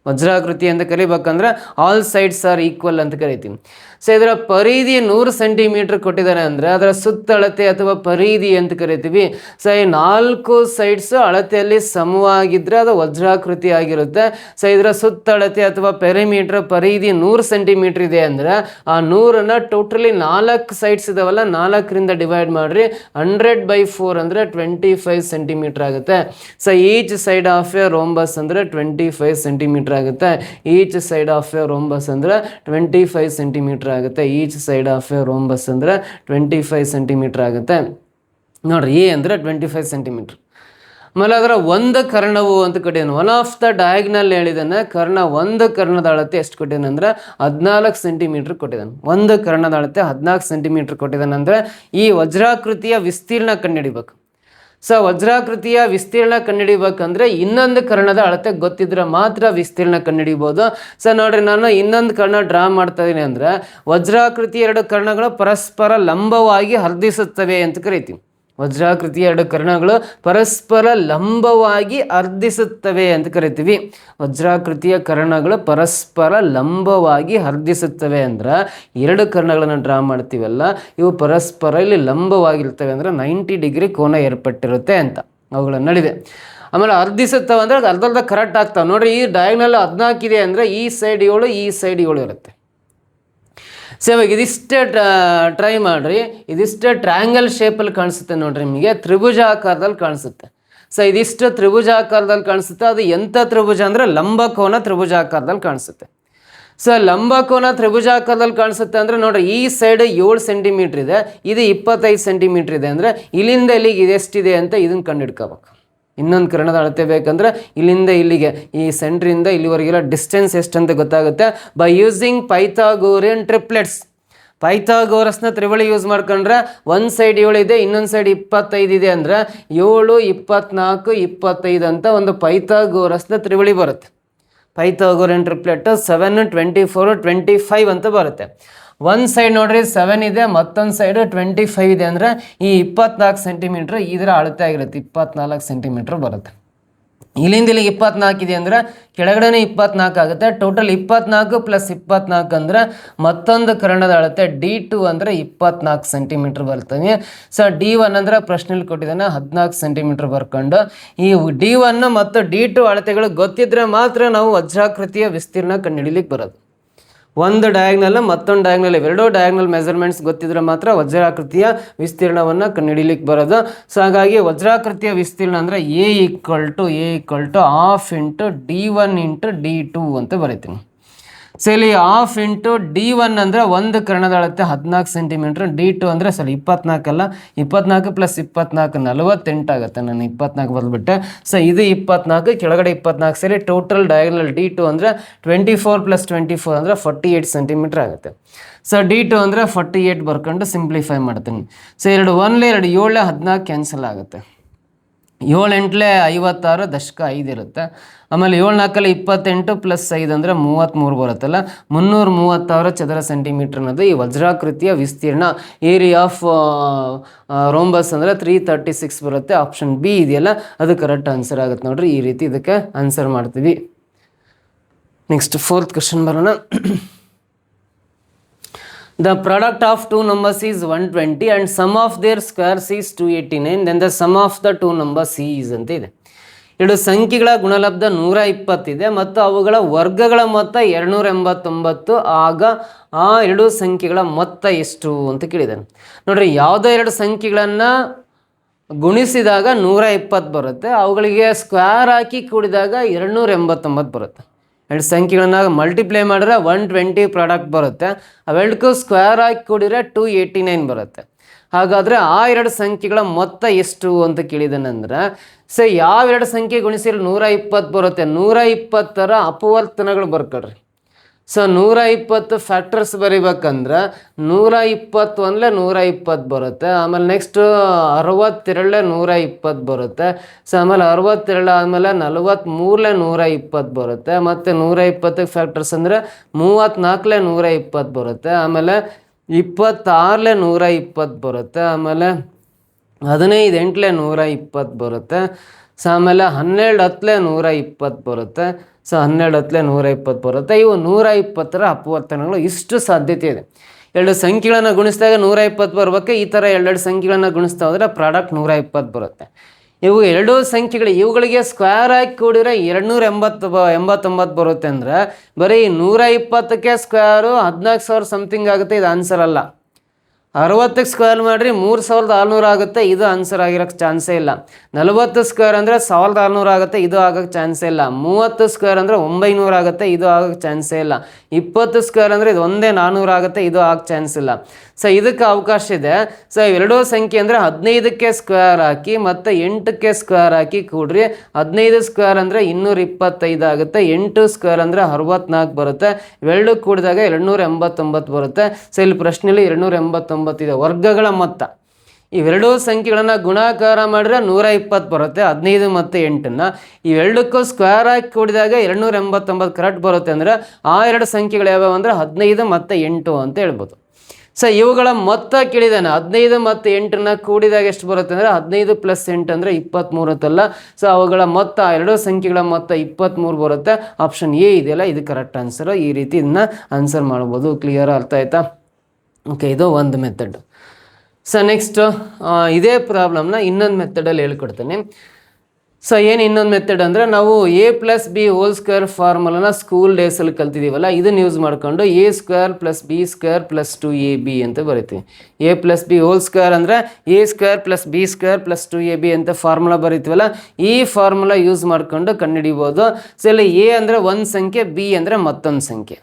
ವಜ್ರಾಕೃತಿ ಅಂತ ಕರಿಬೇಕಂದ್ರೆ ಆಲ್ ಸೈಡ್ಸ್ ಆರ್ ಈಕ್ವಲ್ ಅಂತ ಕರಿತೀವಿ. ಸೊ ಇದರ ಪರಿಧಿ 100 ಸೆಂಟಿಮೀಟರ್ ಕೊಟ್ಟಿದ್ದಾನೆ ಅಂದರೆ ಅದರ ಸುತ್ತಳತೆ ಅಥವಾ ಪರಿಧಿ ಅಂತ ಕರಿತೀವಿ. ಸೊ ಈ 4 ಸೈಡ್ಸ್ ಅಳತೆಯಲ್ಲಿ ಸಮವಾಗಿದ್ದರೆ ಅದು ವಜ್ರಾಕೃತಿ ಆಗಿರುತ್ತೆ. ಸೊ ಇದರ ಸುತ್ತಳತೆ ಅಥವಾ ಪೆರಿಮೀಟರ್ ಪರಿಧಿ 100 ಸೆಂಟಿಮೀಟರ್ ಇದೆ ಅಂದರೆ ಆ 100ಅನ್ನು ಟೋಟಲಿ 4 ಸೈಡ್ಸ್ ಇದಾವಲ್ಲ, 4ರಿಂದ ಡಿವೈಡ್ ಮಾಡಿರಿ. 100/4 ಅಂದರೆ 25 ಸೆಂಟಿಮೀಟರ್ ಆಗುತ್ತೆ. So each side of a rhombus ಅಂದರೆ 25 ಸೆಂಟಿಮೀಟರ್ ಆಗುತ್ತೆ. Each side of a rhombus ಅಂದರೆ 25 ಸೆಂಟಿಮೀಟರ್ ಆಗುತ್ತೆ. Each side of a rhombus ಅಂದರೆ 25 ಸೆಂಟಿಮೀಟರ್ ಆಗುತ್ತೆ. ನೋಡ್ರಿ, ಎ ಅಂದರೆ 25 ಸೆಂಟಿಮೀಟರ್. ಆಮೇಲೆ ಅದರ ಒಂದು ಕರ್ಣವು ಅಂತ ಕೊಟ್ಟಿದ್ದಾನೆ. ಒನ್ ಆಫ್ ದ ಡಯಾಗ್ನಲ್ ಹೇಳಿದ್ದಾನೆ. ಒಂದು ಕರ್ಣದ ಅಳತೆ ಎಷ್ಟು ಕೊಟ್ಟಿದ್ದಾನೆ ಅಂದರೆ 14 ಸೆಂಟಿಮೀಟರ್ ಕೊಟ್ಟಿದ್ದಾನೆ. ಒಂದು ಕರ್ಣದ ಅಳತೆ 14 ಸೆಂಟಿಮೀಟರ್ ಕೊಟ್ಟಿದ್ದಾನೆ ಅಂದರೆ ಈ ವಜ್ರಾಕೃತಿಯ ವಿಸ್ತೀರ್ಣ ಕಂಡುಹಿಡಿಬೇಕು. ಸೊ ವಜ್ರಾಕೃತಿಯ ವಿಸ್ತೀರ್ಣ ಕಂಡುಹಿಡಿಬೇಕಂದ್ರೆ ಇನ್ನೊಂದು ಕರ್ಣದ ಅಳತೆ ಗೊತ್ತಿದ್ರೆ ಮಾತ್ರ ವಿಸ್ತೀರ್ಣ ಕಂಡುಹಿಡಿಬೋದು. ಸೊ ನೋಡ್ರಿ, ನಾನು ಇನ್ನೊಂದು ಕರ್ಣ ಡ್ರಾ ಮಾಡ್ತಾ ಇದ್ದೀನಿ ಅಂದರೆ ವಜ್ರಾಕೃತಿ 2 ಕರ್ಣಗಳು ಪರಸ್ಪರ ಲಂಬವಾಗಿ ಹರ್ದಿಸುತ್ತವೆ ಅಂತ ಕರಿತೀವಿ. ವಜ್ರಾಕೃತಿಯ 2 ಕರ್ಣಗಳು ಪರಸ್ಪರ ಲಂಬವಾಗಿ ಹರ್ದಿಸುತ್ತವೆ ಅಂತ ಕರಿತೀವಿ. ವಜ್ರಾಕೃತಿಯ ಕರ್ಣಗಳು ಪರಸ್ಪರ ಲಂಬವಾಗಿ ಹರ್ದಿಸುತ್ತವೆ ಅಂದ್ರೆ 2 ಕರ್ಣಗಳನ್ನು ಡ್ರಾ ಮಾಡ್ತೀವಲ್ಲ, ಇವು ಪರಸ್ಪರ ಇಲ್ಲಿ ಲಂಬವಾಗಿರ್ತವೆ ಅಂದರೆ 90 ಡಿಗ್ರಿ ಕೋನ ಏರ್ಪಟ್ಟಿರುತ್ತೆ ಅಂತ ಅವುಗಳ ನಡುವೆ. ಆಮೇಲೆ ಹರ್ದಿಸುತ್ತವೆ ಅಂದರೆ ಅರ್ಧರ್ಧ ಕರೆಕ್ಟ್ ಆಗ್ತಾವೆ. ನೋಡಿರಿ, ಈ ಡಯಾಗ್ನಲ್ 14 ಇದೆ ಅಂದರೆ ಈ ಸೈಡ್ 7, ಈ ಸೈಡ್ 7 ಇರುತ್ತೆ. ಸೊ ಇವಾಗ ಇದಿಷ್ಟೇ ಟ್ರೈ ಮಾಡಿರಿ. ಇದಿಷ್ಟೇ ಟ್ರಯಾಂಗಲ್ ಶೇಪಲ್ಲಿ ಕಾಣಿಸುತ್ತೆ ನೋಡ್ರಿ, ನಿಮಗೆ ತ್ರಿಭುಜಾಕಾರದಲ್ಲಿ ಕಾಣಿಸುತ್ತೆ. ಸೊ ಇದಿಷ್ಟು ತ್ರಿಭುಜಾಕಾರದಲ್ಲಿ ಕಾಣಿಸುತ್ತೆ. ಅದು ಎಂಥ ತ್ರಿಭುಜ ಅಂದರೆ ಲಂಬಕೋನ ತ್ರಿಭುಜಾಕಾರದಲ್ಲಿ ಕಾಣಿಸುತ್ತೆ. ಸೊ ಲಂಬಕೋನ ತ್ರಿಭುಜಾಕಾರದಲ್ಲಿ ಕಾಣಿಸುತ್ತೆ ಅಂದರೆ ನೋಡ್ರಿ, ಈ ಸೈಡ್ 7 ಸೆಂಟಿಮೀಟ್ರ್ ಇದೆ, ಇದು 25 ಸೆಂಟಿಮೀಟ್ರ್ ಇದೆ ಅಂದರೆ ಇಲ್ಲಿಂದ ಇಲ್ಲಿಗೆ ಇದೆಷ್ಟಿದೆ ಅಂತ ಇದನ್ನು ಕಂಡುಹಿಡ್ಕೋಬೇಕು. ಇನ್ನೊಂದು ಕರ್ಣದ ಅಳತೆ ಬೇಕಂದ್ರೆ ಇಲ್ಲಿಂದ ಇಲ್ಲಿಗೆ, ಈ ಸೆಂಟ್ರಿಂದ ಇಲ್ಲಿವರೆಗೆಲ್ಲ ಡಿಸ್ಟೆನ್ಸ್ ಎಷ್ಟಂತ ಗೊತ್ತಾಗುತ್ತೆ ಬೈ ಯೂಸಿಂಗ್ ಪೈಥಾಗೋರಿಯನ್ ಟ್ರಿಪ್ಲೆಟ್ಸ್. ಪೈಥಾಗೋರಸ್ನ ತ್ರಿವಳಿ ಯೂಸ್ ಮಾಡ್ಕೊಂಡ್ರೆ ಒಂದು ಸೈಡ್ 7 ಇದೆ, ಇನ್ನೊಂದು ಸೈಡ್ 25 ಇದೆ ಅಂದರೆ 7, 24, 25 ಅಂತ ಒಂದು ಪೈಥಾಗೋರಸ್ನ ತ್ರಿವಳಿ ಬರುತ್ತೆ. ಪೈಥಾಗೋರಿಯನ್ ಟ್ರಿಪ್ಲೆಟ್ 7, 24, 25 ಅಂತ ಬರುತ್ತೆ. ಒಂದು ಸೈಡ್ ನೋಡ್ರಿ 7 ಇದೆ, ಮತ್ತೊಂದು ಸೈಡ್ 25 ಇದೆ ಅಂದರೆ ಈ 24 ಸೆಂಟಿಮೀಟ್ರ್ ಇದರ ಅಳತೆ ಆಗಿರುತ್ತೆ, 24 ಸೆಂಟಿಮೀಟ್ರ್ ಬರುತ್ತೆ. ಇಲ್ಲಿಂದ ಇಲ್ಲಿಗೆ 24 ಇದೆ ಅಂದರೆ ಕೆಳಗಡೆನೇ 24 ಆಗುತ್ತೆ. ಟೋಟಲ್ 24 + 24 ಅಂದರೆ ಮತ್ತೊಂದು ಕರ್ಣದ ಅಳತೆ D2 ಅಂದರೆ 24 ಸೆಂಟಿಮೀಟ್ರ್ ಬರ್ತದೆ. ಸೊ D1 ಅಂದರೆ ಪ್ರಶ್ನೆಯಲ್ಲಿ ಕೊಟ್ಟಿದ್ದಾನೆ 14 ಸೆಂಟಿಮೀಟ್ರ್ ಬರ್ಕೊಂಡು, ಈ D1 ಮತ್ತು D2 ಅಳತೆಗಳು ಗೊತ್ತಿದ್ರೆ ಮಾತ್ರ ನಾವು ವಜ್ರಾಕೃತಿಯ ವಿಸ್ತೀರ್ಣ ಕಂಡುಹಿಡಿಲಿಕ್ಕೆ ಬರೋದು. ಒಂದು ಡಯಾಗ್ನಲ್ ಮತ್ತೊಂದು ಡಯಾಗ್ನಲ್ ಇವೆರಡೂ ಡಯಾಗ್ನಲ್ ಮೆಜರ್ಮೆಂಟ್ಸ್ ಗೊತ್ತಿದ್ರೆ ಮಾತ್ರ ವಜ್ರಾಕೃತಿಯ ವಿಸ್ತೀರ್ಣವನ್ನು ಕಂಡುಹಿಡಿಲಿಕ್ಕೆ ಬರೋದು. ಸೊ ಹಾಗಾಗಿ ವಜ್ರಾಕೃತಿಯ ವಿಸ್ತೀರ್ಣ ಅಂದರೆ A = ½ × D1 × D2 ಅಂತ ಬರೀತೀನಿ. ಸೊ ಇಲ್ಲಿ ½ × D1 ಅಂದರೆ ಒಂದು ಕರ್ಣದ ಅಳತೆ 14 ಸೆಂಟಿಮೀಟ್ರ್, D2 ಅಂದರೆ 24 ಅಲ್ಲ, 24 + 24 48 ಆಗುತ್ತೆ. ನಾನು 24 ಬರೆದ್ಬಿಟ್ಟೆ. ಸೊ ಇದು 24 ಕೆಳಗಡೆ 24 ಸೇರಿ ಟೋಟಲ್ ಡಯಾಗ್ನಲ್ D2 ಅಂದರೆ 24 + 24 ಅಂದರೆ 48 ಸೆಂಟಿಮೀಟ್ರ್ ಆಗುತ್ತೆ. ಸೊ D2 ಅಂದರೆ 48 ಬರ್ಕೊಂಡು ಸಿಂಪ್ಲಿಫೈ ಮಾಡ್ತೀನಿ. ಸೊ 2 1 2 7 14 ಕ್ಯಾನ್ಸಲ್ ಆಗುತ್ತೆ. 7 8 56 ದಶಕ 5 ಇರುತ್ತೆ. ಆಮೇಲೆ 7 4 28 + 5 ಅಂದರೆ 33 ಬರುತ್ತಲ್ಲ, 336 ಚದರ ಸೆಂಟಿಮೀಟ್ರ್ ಅನ್ನೋದು ಈ ವಜ್ರಾಕೃತಿಯ ವಿಸ್ತೀರ್ಣ. ಏರಿಯಾ ಆಫ್ ರೋಂಬಸ್ ಅಂದರೆ 336 ಬರುತ್ತೆ. ಆಪ್ಷನ್ ಬಿ ಇದೆಯಲ್ಲ ಅದು ಕರೆಕ್ಟ್ ಆನ್ಸರ್ ಆಗುತ್ತೆ ನೋಡ್ರಿ. ಈ ರೀತಿ ಇದಕ್ಕೆ ಆನ್ಸರ್ ಮಾಡ್ತೀವಿ. ನೆಕ್ಸ್ಟ್ 4th ಕ್ವಶನ್ ಬರೋಣ. The product of two numbers is 120 and sum of their squares is 289. Then the sum of the two numbers is ಅಂತ ಇದೆ. ಎರಡು ಸಂಖ್ಯೆಗಳ ಗುಣಲಬ್ಧ 120 ಇದೆ ಮತ್ತು ಅವುಗಳ ವರ್ಗಗಳ ಮೊತ್ತ 289. ಆಗ ಆ ಎರಡು ಸಂಖ್ಯೆಗಳ ಮೊತ್ತ ಎಷ್ಟು ಅಂತ ಕೇಳಿದ್ದಾನೆ. ನೋಡ್ರಿ, ಯಾವುದೋ ಎರಡು ಸಂಖ್ಯೆಗಳನ್ನು ಗುಣಿಸಿದಾಗ 120 ಬರುತ್ತೆ, ಅವುಗಳಿಗೆ ಸ್ಕ್ವೇರ್ ಹಾಕಿ ಕೂಡಿದಾಗ 289 ಬರುತ್ತೆ. ಎರಡು ಸಂಖ್ಯೆಗಳನ್ನ ಮಲ್ಟಿಪ್ಲೈ ಮಾಡಿದ್ರೆ 120 ಪ್ರಾಡಕ್ಟ್ ಬರುತ್ತೆ, ಅವೆರಡಕ್ಕೂ ಸ್ಕ್ವೇರ್ ಹಾಕಿ ಕೂಡಿದ್ರೆ 289 ಬರುತ್ತೆ. ಹಾಗಾದರೆ ಆ ಎರಡು ಸಂಖ್ಯೆಗಳ ಮೊತ್ತ ಎಷ್ಟು ಅಂತ ಕೇಳಿದಾನಂದ್ರೆ, ಸೊ ಯಾವೆರಡು ಸಂಖ್ಯೆ ಗುಣಿಸಿದ್ರೆ 120 ಬರುತ್ತೆ, 120ರ ಅಪವರ್ತನಗಳು ಬರ್ಕೊಳ್ರಿ. ಸೊ 120 ಫ್ಯಾಕ್ಟರ್ಸ್ ಬರಿಬೇಕಂದ್ರೆ 120 ಒಂದಲೇ 120 ಬರುತ್ತೆ. ಆಮೇಲೆ ನೆಕ್ಸ್ಟ್ 62 120 ಬರುತ್ತೆ. ಸೊ ಆಮೇಲೆ 62 ಆದಮೇಲೆ 43 120 ಬರುತ್ತೆ. ಮತ್ತು 120 ಫ್ಯಾಕ್ಟರ್ಸ್ ಅಂದರೆ 34 120 ಬರುತ್ತೆ. ಆಮೇಲೆ 26 120 ಬರುತ್ತೆ. ಆಮೇಲೆ 15 8 120 ಬರುತ್ತೆ. ಸೊ ಆಮೇಲೆ 12 10 120 ಬರುತ್ತೆ. ಸೊ 12 10 120 ಬರುತ್ತೆ. ಇವು 120ರ ಅಪವರ್ತನಗಳು. ಇಷ್ಟು ಸಾಧ್ಯತೆ ಇದೆ. ಎರಡು ಸಂಖ್ಯೆಗಳನ್ನು ಗುಣಿಸಿದಾಗ 120 ಬರಬೇಕು. ಈ ಥರ ಎರಡೆರಡು ಸಂಖ್ಯೆಗಳನ್ನು ಗುಣಿಸ್ತಾ ಹೋದರೆ ಪ್ರಾಡಕ್ಟ್ 120 ಬರುತ್ತೆ. ಇವು ಎರಡೂ ಸಂಖ್ಯೆಗಳು ಇವುಗಳಿಗೆ ಸ್ಕ್ವೇರ್ ಹಾಕಿ ಕೂಡಿದ್ರೆ 289 ಬರುತ್ತೆ. ಅಂದರೆ ಬರೀ 120ಕ್ಕೆ ಸ್ಕ್ವೇರು 14,000 ಸಮಥಿಂಗ್ ಆಗುತ್ತೆ. ಇದು ಆನ್ಸರ್ ಅಲ್ಲ. 60ಕ್ಕೆ ಸ್ಕ್ವೇರ್ ಮಾಡಿರಿ 3600 ಆಗುತ್ತೆ. ಇದು ಆನ್ಸರ್ ಆಗಿರೋಕ್ಕೆ ಚಾನ್ಸೇ ಇಲ್ಲ. 40 ಸ್ಕ್ವೇರ್ ಅಂದರೆ 1600 ಆಗುತ್ತೆ. ಇದು ಆಗೋಕ್ಕೆ ಚಾನ್ಸೇ ಇಲ್ಲ. 30 ಸ್ಕ್ವೇರ್ ಅಂದರೆ 900 ಆಗುತ್ತೆ. ಇದು ಆಗೋಕ್ಕೆ ಚಾನ್ಸೇ ಇಲ್ಲ. 20 ಸ್ಕ್ವೇರ್ ಅಂದರೆ ಇದು 400 ಆಗುತ್ತೆ. ಇದು ಆಗೋಕ್ಕೆ ಚಾನ್ಸ್ ಇಲ್ಲ. ಸೊ ಇದಕ್ಕೆ ಅವಕಾಶ ಇದೆ. ಸೊ ಇವೆರಡೂ ಸಂಖ್ಯೆ ಅಂದರೆ 15ಕ್ಕೆ ಸ್ಕ್ವೇರ್ ಹಾಕಿ ಮತ್ತು 8ಕ್ಕೆ ಸ್ಕ್ವೇರ್ ಹಾಕಿ ಕೂಡ್ರಿ. 15 ಸ್ಕ್ವೇರ್ ಅಂದರೆ 225 ಆಗುತ್ತೆ. 8 ಸ್ಕ್ವೇರ್ ಅಂದರೆ 64 ಬರುತ್ತೆ. ಇವೆರಡು ಕೂಡಿದಾಗ 289 ಬರುತ್ತೆ. ಸೊ ಇಲ್ಲಿ ಪ್ರಶ್ನೆಯಲ್ಲಿ 289 ಇದೆ. ವರ್ಗಗಳ ಮೊತ್ತ ಇವೆರಡೂ ಸಂಖ್ಯೆಗಳನ್ನು ಗುಣಾಕಾರ ಮಾಡಿದ್ರೆ 120 ಬರುತ್ತೆ. 15 ಮತ್ತು 8ನ್ನು ಇವೆರಡಕ್ಕೂ ಸ್ಕ್ವೇರ್ ಹಾಕಿ ಕೂಡಿದಾಗ 289 ಕರೆಕ್ಟ್ ಬರುತ್ತೆ. ಅಂದರೆ ಆ ಎರಡು ಸಂಖ್ಯೆಗಳು ಯಾವ್ಯಾವ ಅಂದರೆ 15 ಮತ್ತು 8 ಅಂತ ಹೇಳ್ಬೋದು. ಸೊ ಇವುಗಳ ಮೊತ್ತ ಕೇಳಿದಾನೆ. 15 ಮತ್ತು 8ನ್ನು ಕೂಡಿದಾಗ ಎಷ್ಟು ಬರುತ್ತೆ ಅಂದರೆ 15 + 8 ಅಂದರೆ 23 ಸೊ ಅವುಗಳ ಮೊತ್ತ ಎರಡೂ ಸಂಖ್ಯೆಗಳ ಮೊತ್ತ 23 ಬರುತ್ತೆ. ಆಪ್ಷನ್ ಎ ಇದೆಯಲ್ಲ ಇದು ಕರೆಕ್ಟ್ ಆನ್ಸರು. ಈ ರೀತಿ ಇದನ್ನ ಆನ್ಸರ್ ಮಾಡ್ಬೋದು. ಕ್ಲಿಯರ್ ಅರ್ಥ ಆಯ್ತಾ? ಓಕೆ, ಇದು ಒಂದು ಮೆಥಡ್. ಸೊ ನೆಕ್ಸ್ಟ್ ಇದೇ ಪ್ರಾಬ್ಲಮ್ನ ಇನ್ನೊಂದು ಮೆಥಡಲ್ಲಿ ಹೇಳ್ಕೊಡ್ತೇನೆ. ಸೊ ಏನು ಇನ್ನೊಂದು ಮೆಥಡ್ ಅಂದರೆ, ನಾವು a+b² ಫಾರ್ಮುಲಾನ ಸ್ಕೂಲ್ ಡೇಸಲ್ಲಿ ಕಲ್ತಿದ್ದೀವಲ್ಲ, ಇದನ್ನು ಯೂಸ್ ಮಾಡಿಕೊಂಡು a² + b² + 2ab ಅಂತ ಬರಿತೀವಿ. a+b² ಅಂದರೆ a² + b² + 2ab ಅಂತ ಫಾರ್ಮುಲಾ ಬರಿತೀವಲ್ಲ, ಈ ಫಾರ್ಮುಲಾ ಯೂಸ್ ಮಾಡಿಕೊಂಡು ಕಂಡುಹಿಡಿಬೋದು. ಸೊ ಇಲ್ಲಿ a ಅಂದರೆ ಒಂದು ಸಂಖ್ಯೆ, b ಅಂದರೆ ಮತ್ತೊಂದು ಸಂಖ್ಯೆ.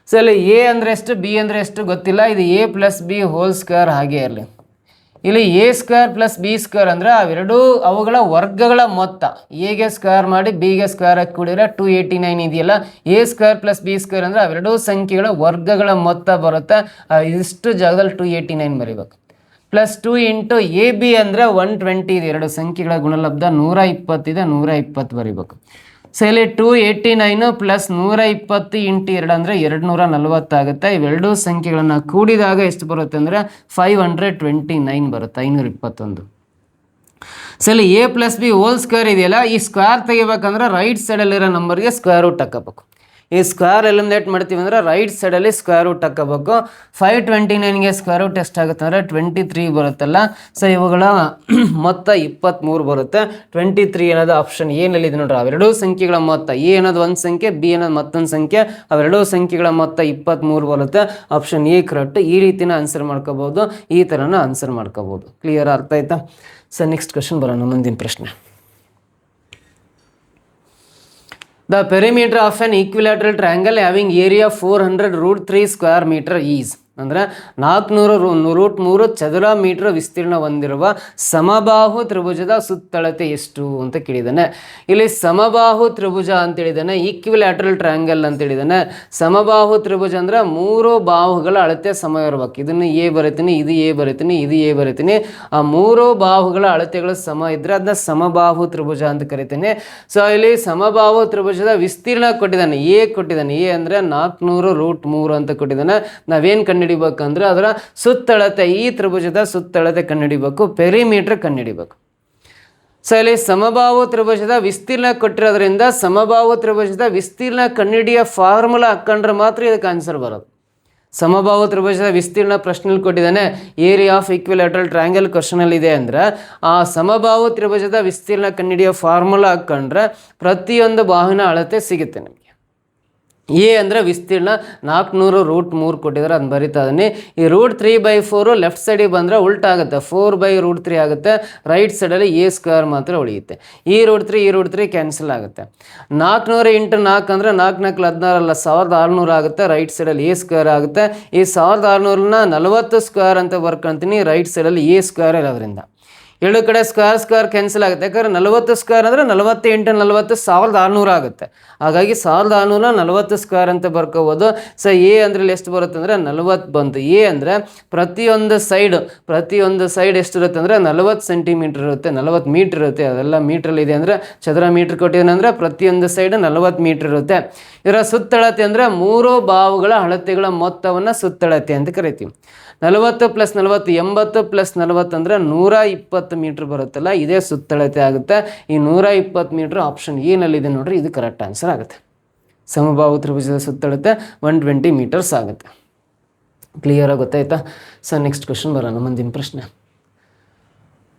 ಸೊ ಇಲ್ಲಿ a ಅಂದರೆ ಎಷ್ಟು, b ಅಂದರೆ ಎಷ್ಟು ಗೊತ್ತಿಲ್ಲ. ಇದು a+b² ಹಾಗೆ ಇರಲಿ. ಇಲ್ಲಿ a² + b² ಅಂದರೆ ಅವೆರಡೂ ಅವುಗಳ ವರ್ಗಗಳ ಮೊತ್ತ. ಎಗೆ ಸ್ಕ್ವೇರ್ ಮಾಡಿ ಬಿಗೆ ಸ್ಕ್ವೇರ್ ಹಾಕಿ ಕೂಡಿದ್ರೆ 289 ಇದೆಯಲ್ಲ. a² + b² ಅಂದರೆ ಅವೆರಡೂ ಸಂಖ್ಯೆಗಳ ವರ್ಗಗಳ ಮೊತ್ತ ಬರುತ್ತೆ. ಇಷ್ಟು ಜಾಗದಲ್ಲಿ 289 ಬರೀಬೇಕು. +2 × ab ಅಂದರೆ 120 ಇದೆ. ಎರಡು ಸಂಖ್ಯೆಗಳ ಗುಣಲಬ್ಧ 120 ಇದೆ, 120 ಬರೀಬೇಕು. ಸೊ ಇಲ್ಲಿ 289 ಪ್ಲಸ್ 120 ಇಂಟು 2 ಅಂದರೆ 240 ಆಗುತ್ತೆ. ಇವೆರಡೂ ಸಂಖ್ಯೆಗಳನ್ನು ಕೂಡಿದಾಗ ಎಷ್ಟು ಬರುತ್ತೆ ಅಂದರೆ 529 ಬರುತ್ತೆ, 521. ಸೊ ಇಲ್ಲಿ A plus B whole square ಇದೆಯಲ್ಲ, ಈ ಸ್ಕ್ವೇರ್ ತೆಗಿಬೇಕಂದ್ರೆ ರೈಟ್ ಸೈಡಲ್ಲಿರೋ ನಂಬರ್ಗೆ ಸ್ಕ್ವೇರ್ ರೂಟ್ ಹಾಕಬೇಕು. ಈ ಸ್ಕ್ವೇರ್ ಎಲಿಮಿನೇಟ್ ಮಾಡ್ತೀವಿ ಅಂದರೆ ರೈಟ್ ಸೈಡಲ್ಲಿ ಸ್ಕ್ವೇರ್ ರೂಟ್ ಹಾಕಬೇಕು. 529ಗೆ ಸ್ಕ್ವೇರ್ ರೂಟ್ ಎಷ್ಟಾಗುತ್ತೆ ಅಂದರೆ 23 ಬರುತ್ತಲ್ಲ. ಸೊ ಇವುಗಳ ಮೊತ್ತ 23 ಬರುತ್ತೆ. 23 ಅನ್ನೋದು ಆಪ್ಷನ್ ಏನಲ್ಲಿದೆ ನೋಡ್ರಿ. ಅವೆರಡೂ ಸಂಖ್ಯೆಗಳ ಮೊತ್ತ, ಎ ಅನ್ನೋದು ಒಂದು ಸಂಖ್ಯೆ, ಬಿ ಅನ್ನೋದು ಮತ್ತೊಂದು ಸಂಖ್ಯೆ, ಅವೆರಡೂ ಸಂಖ್ಯೆಗಳ ಮೊತ್ತ 23 ಬರುತ್ತೆ. Option A correct. ಈ ರೀತಿನ ಆನ್ಸರ್ ಮಾಡ್ಕೋಬೋದು, ಈ ಥರನ ಆನ್ಸರ್ ಮಾಡ್ಕೋಬೋದು. ಕ್ಲಿಯರ್, ಅರ್ಥ ಆಯ್ತಾ? ಸೊ ನೆಕ್ಸ್ಟ್ ಕ್ವೆಶ್ಚನ್ ಬರೋಣ, ಮುಂದಿನ ಪ್ರಶ್ನೆ. The perimeter of an equilateral triangle having area 400√3 square meter is ಅಂದರೆ 400√3 ಚದರ ಮೀಟರ್ ವಿಸ್ತೀರ್ಣ ಹೊಂದಿರುವ ಸಮಬಾಹು ತ್ರಿಭುಜದ ಸುತ್ತಳತೆ ಎಷ್ಟು ಅಂತ ಕೇಳಿದ್ದಾನೆ. ಇಲ್ಲಿ ಸಮಬಾಹು ತ್ರಿಭುಜ ಅಂತ ಹೇಳಿದಾನೆ, ಈಕ್ವಿಲ್ಯಾಟ್ರಲ್ ಟ್ರಯಾಂಗಲ್ ಅಂತ ಹೇಳಿದಾನೆ. ಸಮಬಾಹು ತ್ರಿಭುಜ ಅಂದರೆ 3 ಬಾಹುಗಳ ಅಳತೆ ಸಮ ಇರಬೇಕು. ಇದನ್ನು ಎ ಬರಿತೀನಿ, ಇದು ಎ ಬರಿತೀನಿ, ಇದು ಎ ಬರಿತೀನಿ. ಆ 3 ಬಾಹುಗಳ ಅಳತೆಗಳು ಸಮ ಇದ್ದರೆ ಅದನ್ನ ಸಮಬಾಹು ತ್ರಿಭುಜ ಅಂತ ಕರಿತೀನಿ. ಸೊ ಇಲ್ಲಿ ಸಮಬಾಹು ತ್ರಿಭುಜದ ವಿಸ್ತೀರ್ಣ ಕೊಟ್ಟಿದ್ದಾನೆ, ಎ ಕೊಟ್ಟಿದ್ದಾನೆ. ಎ ಅಂದರೆ 400√3 ಅಂತ ಕೊಟ್ಟಿದ್ದಾನೆ. ನಾವೇನು ಕಂಡುಹಿಡಿಬೇಕಂದ್ರೆ ಅದರ ಸುತ್ತಳತೆ, ಈ ತ್ರಿಭುಜದ ಸುತ್ತಳತೆ ಕಂಡುಹಿಡಿಬೇಕು, ಪೆರಿಮೀಟರ್ ಕಂಡುಹಿಡಿಬೇಕು. ಸೊ ಇಲ್ಲಿ ಸಮಬಾಹು ತ್ರಿಭುಜದ ವಿಸ್ತೀರ್ಣ ಕೊಟ್ಟಿರೋದ್ರಿಂದ ಸಮಬಾಹು ತ್ರಿಭುಜದ ವಿಸ್ತೀರ್ಣ ಕಂಡುಹಿಡಿಯೋ ಫಾರ್ಮುಲಾ ಹಾಕೊಂಡ್ರೆ ಮಾತ್ರ ಇದಕ್ಕೆ ಆನ್ಸರ್ ಬರೋದು. ಸಮಬಾಹು ತ್ರಿಭುಜದ ವಿಸ್ತೀರ್ಣ ಪ್ರಶ್ನೆಯಲ್ಲಿ ಕೊಟ್ಟಿದ್ದಾನೆ, ಏರಿಯಾ ಆಫ್ ಈಕ್ವಿಲ್ಯಾಟ್ರಲ್ ಟ್ರಯಾಂಗಲ್ ಕ್ವಶನಲ್ಲಿ ಇದೆ ಅಂದರೆ ಆ ಸಮಬಾಹು ತ್ರಿಭುಜದ ವಿಸ್ತೀರ್ಣ ಕಂಡುಹಿಡಿಯೋ ಫಾರ್ಮುಲಾ ಹಾಕೊಂಡ್ರೆ ಪ್ರತಿಯೊಂದು ಬಾಹುವಿನ ಅಳತೆ ಸಿಗುತ್ತೆ ನಿಮಗೆ. ಎ ಅಂದರೆ ವಿಸ್ತೀರ್ಣ 400√3 ಕೊಟ್ಟಿದ್ದಾರೆ, ಅದನ್ನು ಬರಿತಾ ಇದ್ದೀನಿ. ಈ √3/4 ಲೆಫ್ಟ್ ಸೈಡಿಗೆ ಬಂದರೆ ಉಲ್ಟಾಗುತ್ತೆ, 4/√3 ಆಗುತ್ತೆ. ರೈಟ್ ಸೈಡಲ್ಲಿ ಎ ಸ್ಕ್ವೇರ್ ಮಾತ್ರ ಉಳಿಯುತ್ತೆ. ಈ √3 ಕ್ಯಾನ್ಸಲ್ ಆಗುತ್ತೆ. 400 × 4 ಅಂದರೆ 4 4 16 ಅಲ್ಲ, 1600 ಆಗುತ್ತೆ. ರೈಟ್ ಸೈಡಲ್ಲಿ ಎ ಸ್ಕ್ವೇರ್ ಆಗುತ್ತೆ. ಈ 1600ನ 40 ಸ್ಕ್ವೇರ್ ಅಂತ ಬರ್ಕೊಳ್ತೀನಿ. ರೈಟ್ ಸೈಡಲ್ಲಿ ಎ ಸ್ಕ್ವೇರ್ ಇರೋದ್ರಿಂದ ಎರಡು ಕಡೆ ಸ್ಕ್ವೇರ್ ಕ್ಯಾನ್ಸಲ್ ಆಗುತ್ತೆ. ಯಾಕಂದರೆ 40 ಸ್ಕ್ವೇರ್ ಅಂದರೆ 40 × 40 1600 ಆಗುತ್ತೆ. ಹಾಗಾಗಿ 1600 40 ಸ್ಕ್ವೇರ್ ಅಂತ ಬರ್ಕೋಬೋದು. ಸೊ ಎ ಅಂದರೆ ಎಷ್ಟು ಬರುತ್ತೆ ಅಂದರೆ 40 ಬಂತು. ಎ ಅಂದರೆ ಪ್ರತಿಯೊಂದು ಸೈಡ್ ಎಷ್ಟಿರುತ್ತೆ ಅಂದರೆ 40 ಸೆಂಟಿಮೀಟರ್ ಇರುತ್ತೆ, 40 ಮೀಟ್ರ್ ಇರುತ್ತೆ. ಅದೆಲ್ಲ ಮೀಟ್ರಲ್ಲಿ ಇದೆ ಅಂದರೆ ಚದರ ಮೀಟ್ರ್ ಕೊಟ್ಟಿದ್ದಾನೆ ಅಂದರೆ ಪ್ರತಿಯೊಂದು ಸೈಡ್ 40 ಮೀಟ್ರ್ ಇರುತ್ತೆ. ಇದರ ಸುತ್ತಳತೆ ಅಂದರೆ 3 ಬಾಹುಗಳ ಅಳತೆಗಳ ಮೊತ್ತವನ್ನು ಸುತ್ತಳತೆ ಅಂತ ಕರಿತೀವಿ. 40 + 40 80 + 40 ಅಂದರೆ 120 ಮೀಟ್ರ್ ಬರುತ್ತಲ್ಲ, ಇದೇ ಸುತ್ತಳತೆ ಆಗುತ್ತೆ. ಈ 120 ಮೀಟ್ರ್ ಆಪ್ಷನ್ ಏನಲ್ಲಿದೆ ನೋಡ್ರಿ, ಇದು ಕರೆಕ್ಟ್ ಆನ್ಸರ್ ಆಗುತ್ತೆ. ಸಮಬಾಹು ತ್ರಿಭುಜದ ಸುತ್ತಳತೆ 120 ಮೀಟರ್ಸ್ ಆಗುತ್ತೆ. ಕ್ಲಿಯರ್ ಗೊತ್ತಾಯ್ತಾ? ಸೊ ನೆಕ್ಸ್ಟ್ ಕ್ವೆಶ್ಚನ್ ಬರೋಣ, ಮುಂದಿನ ಪ್ರಶ್ನೆ.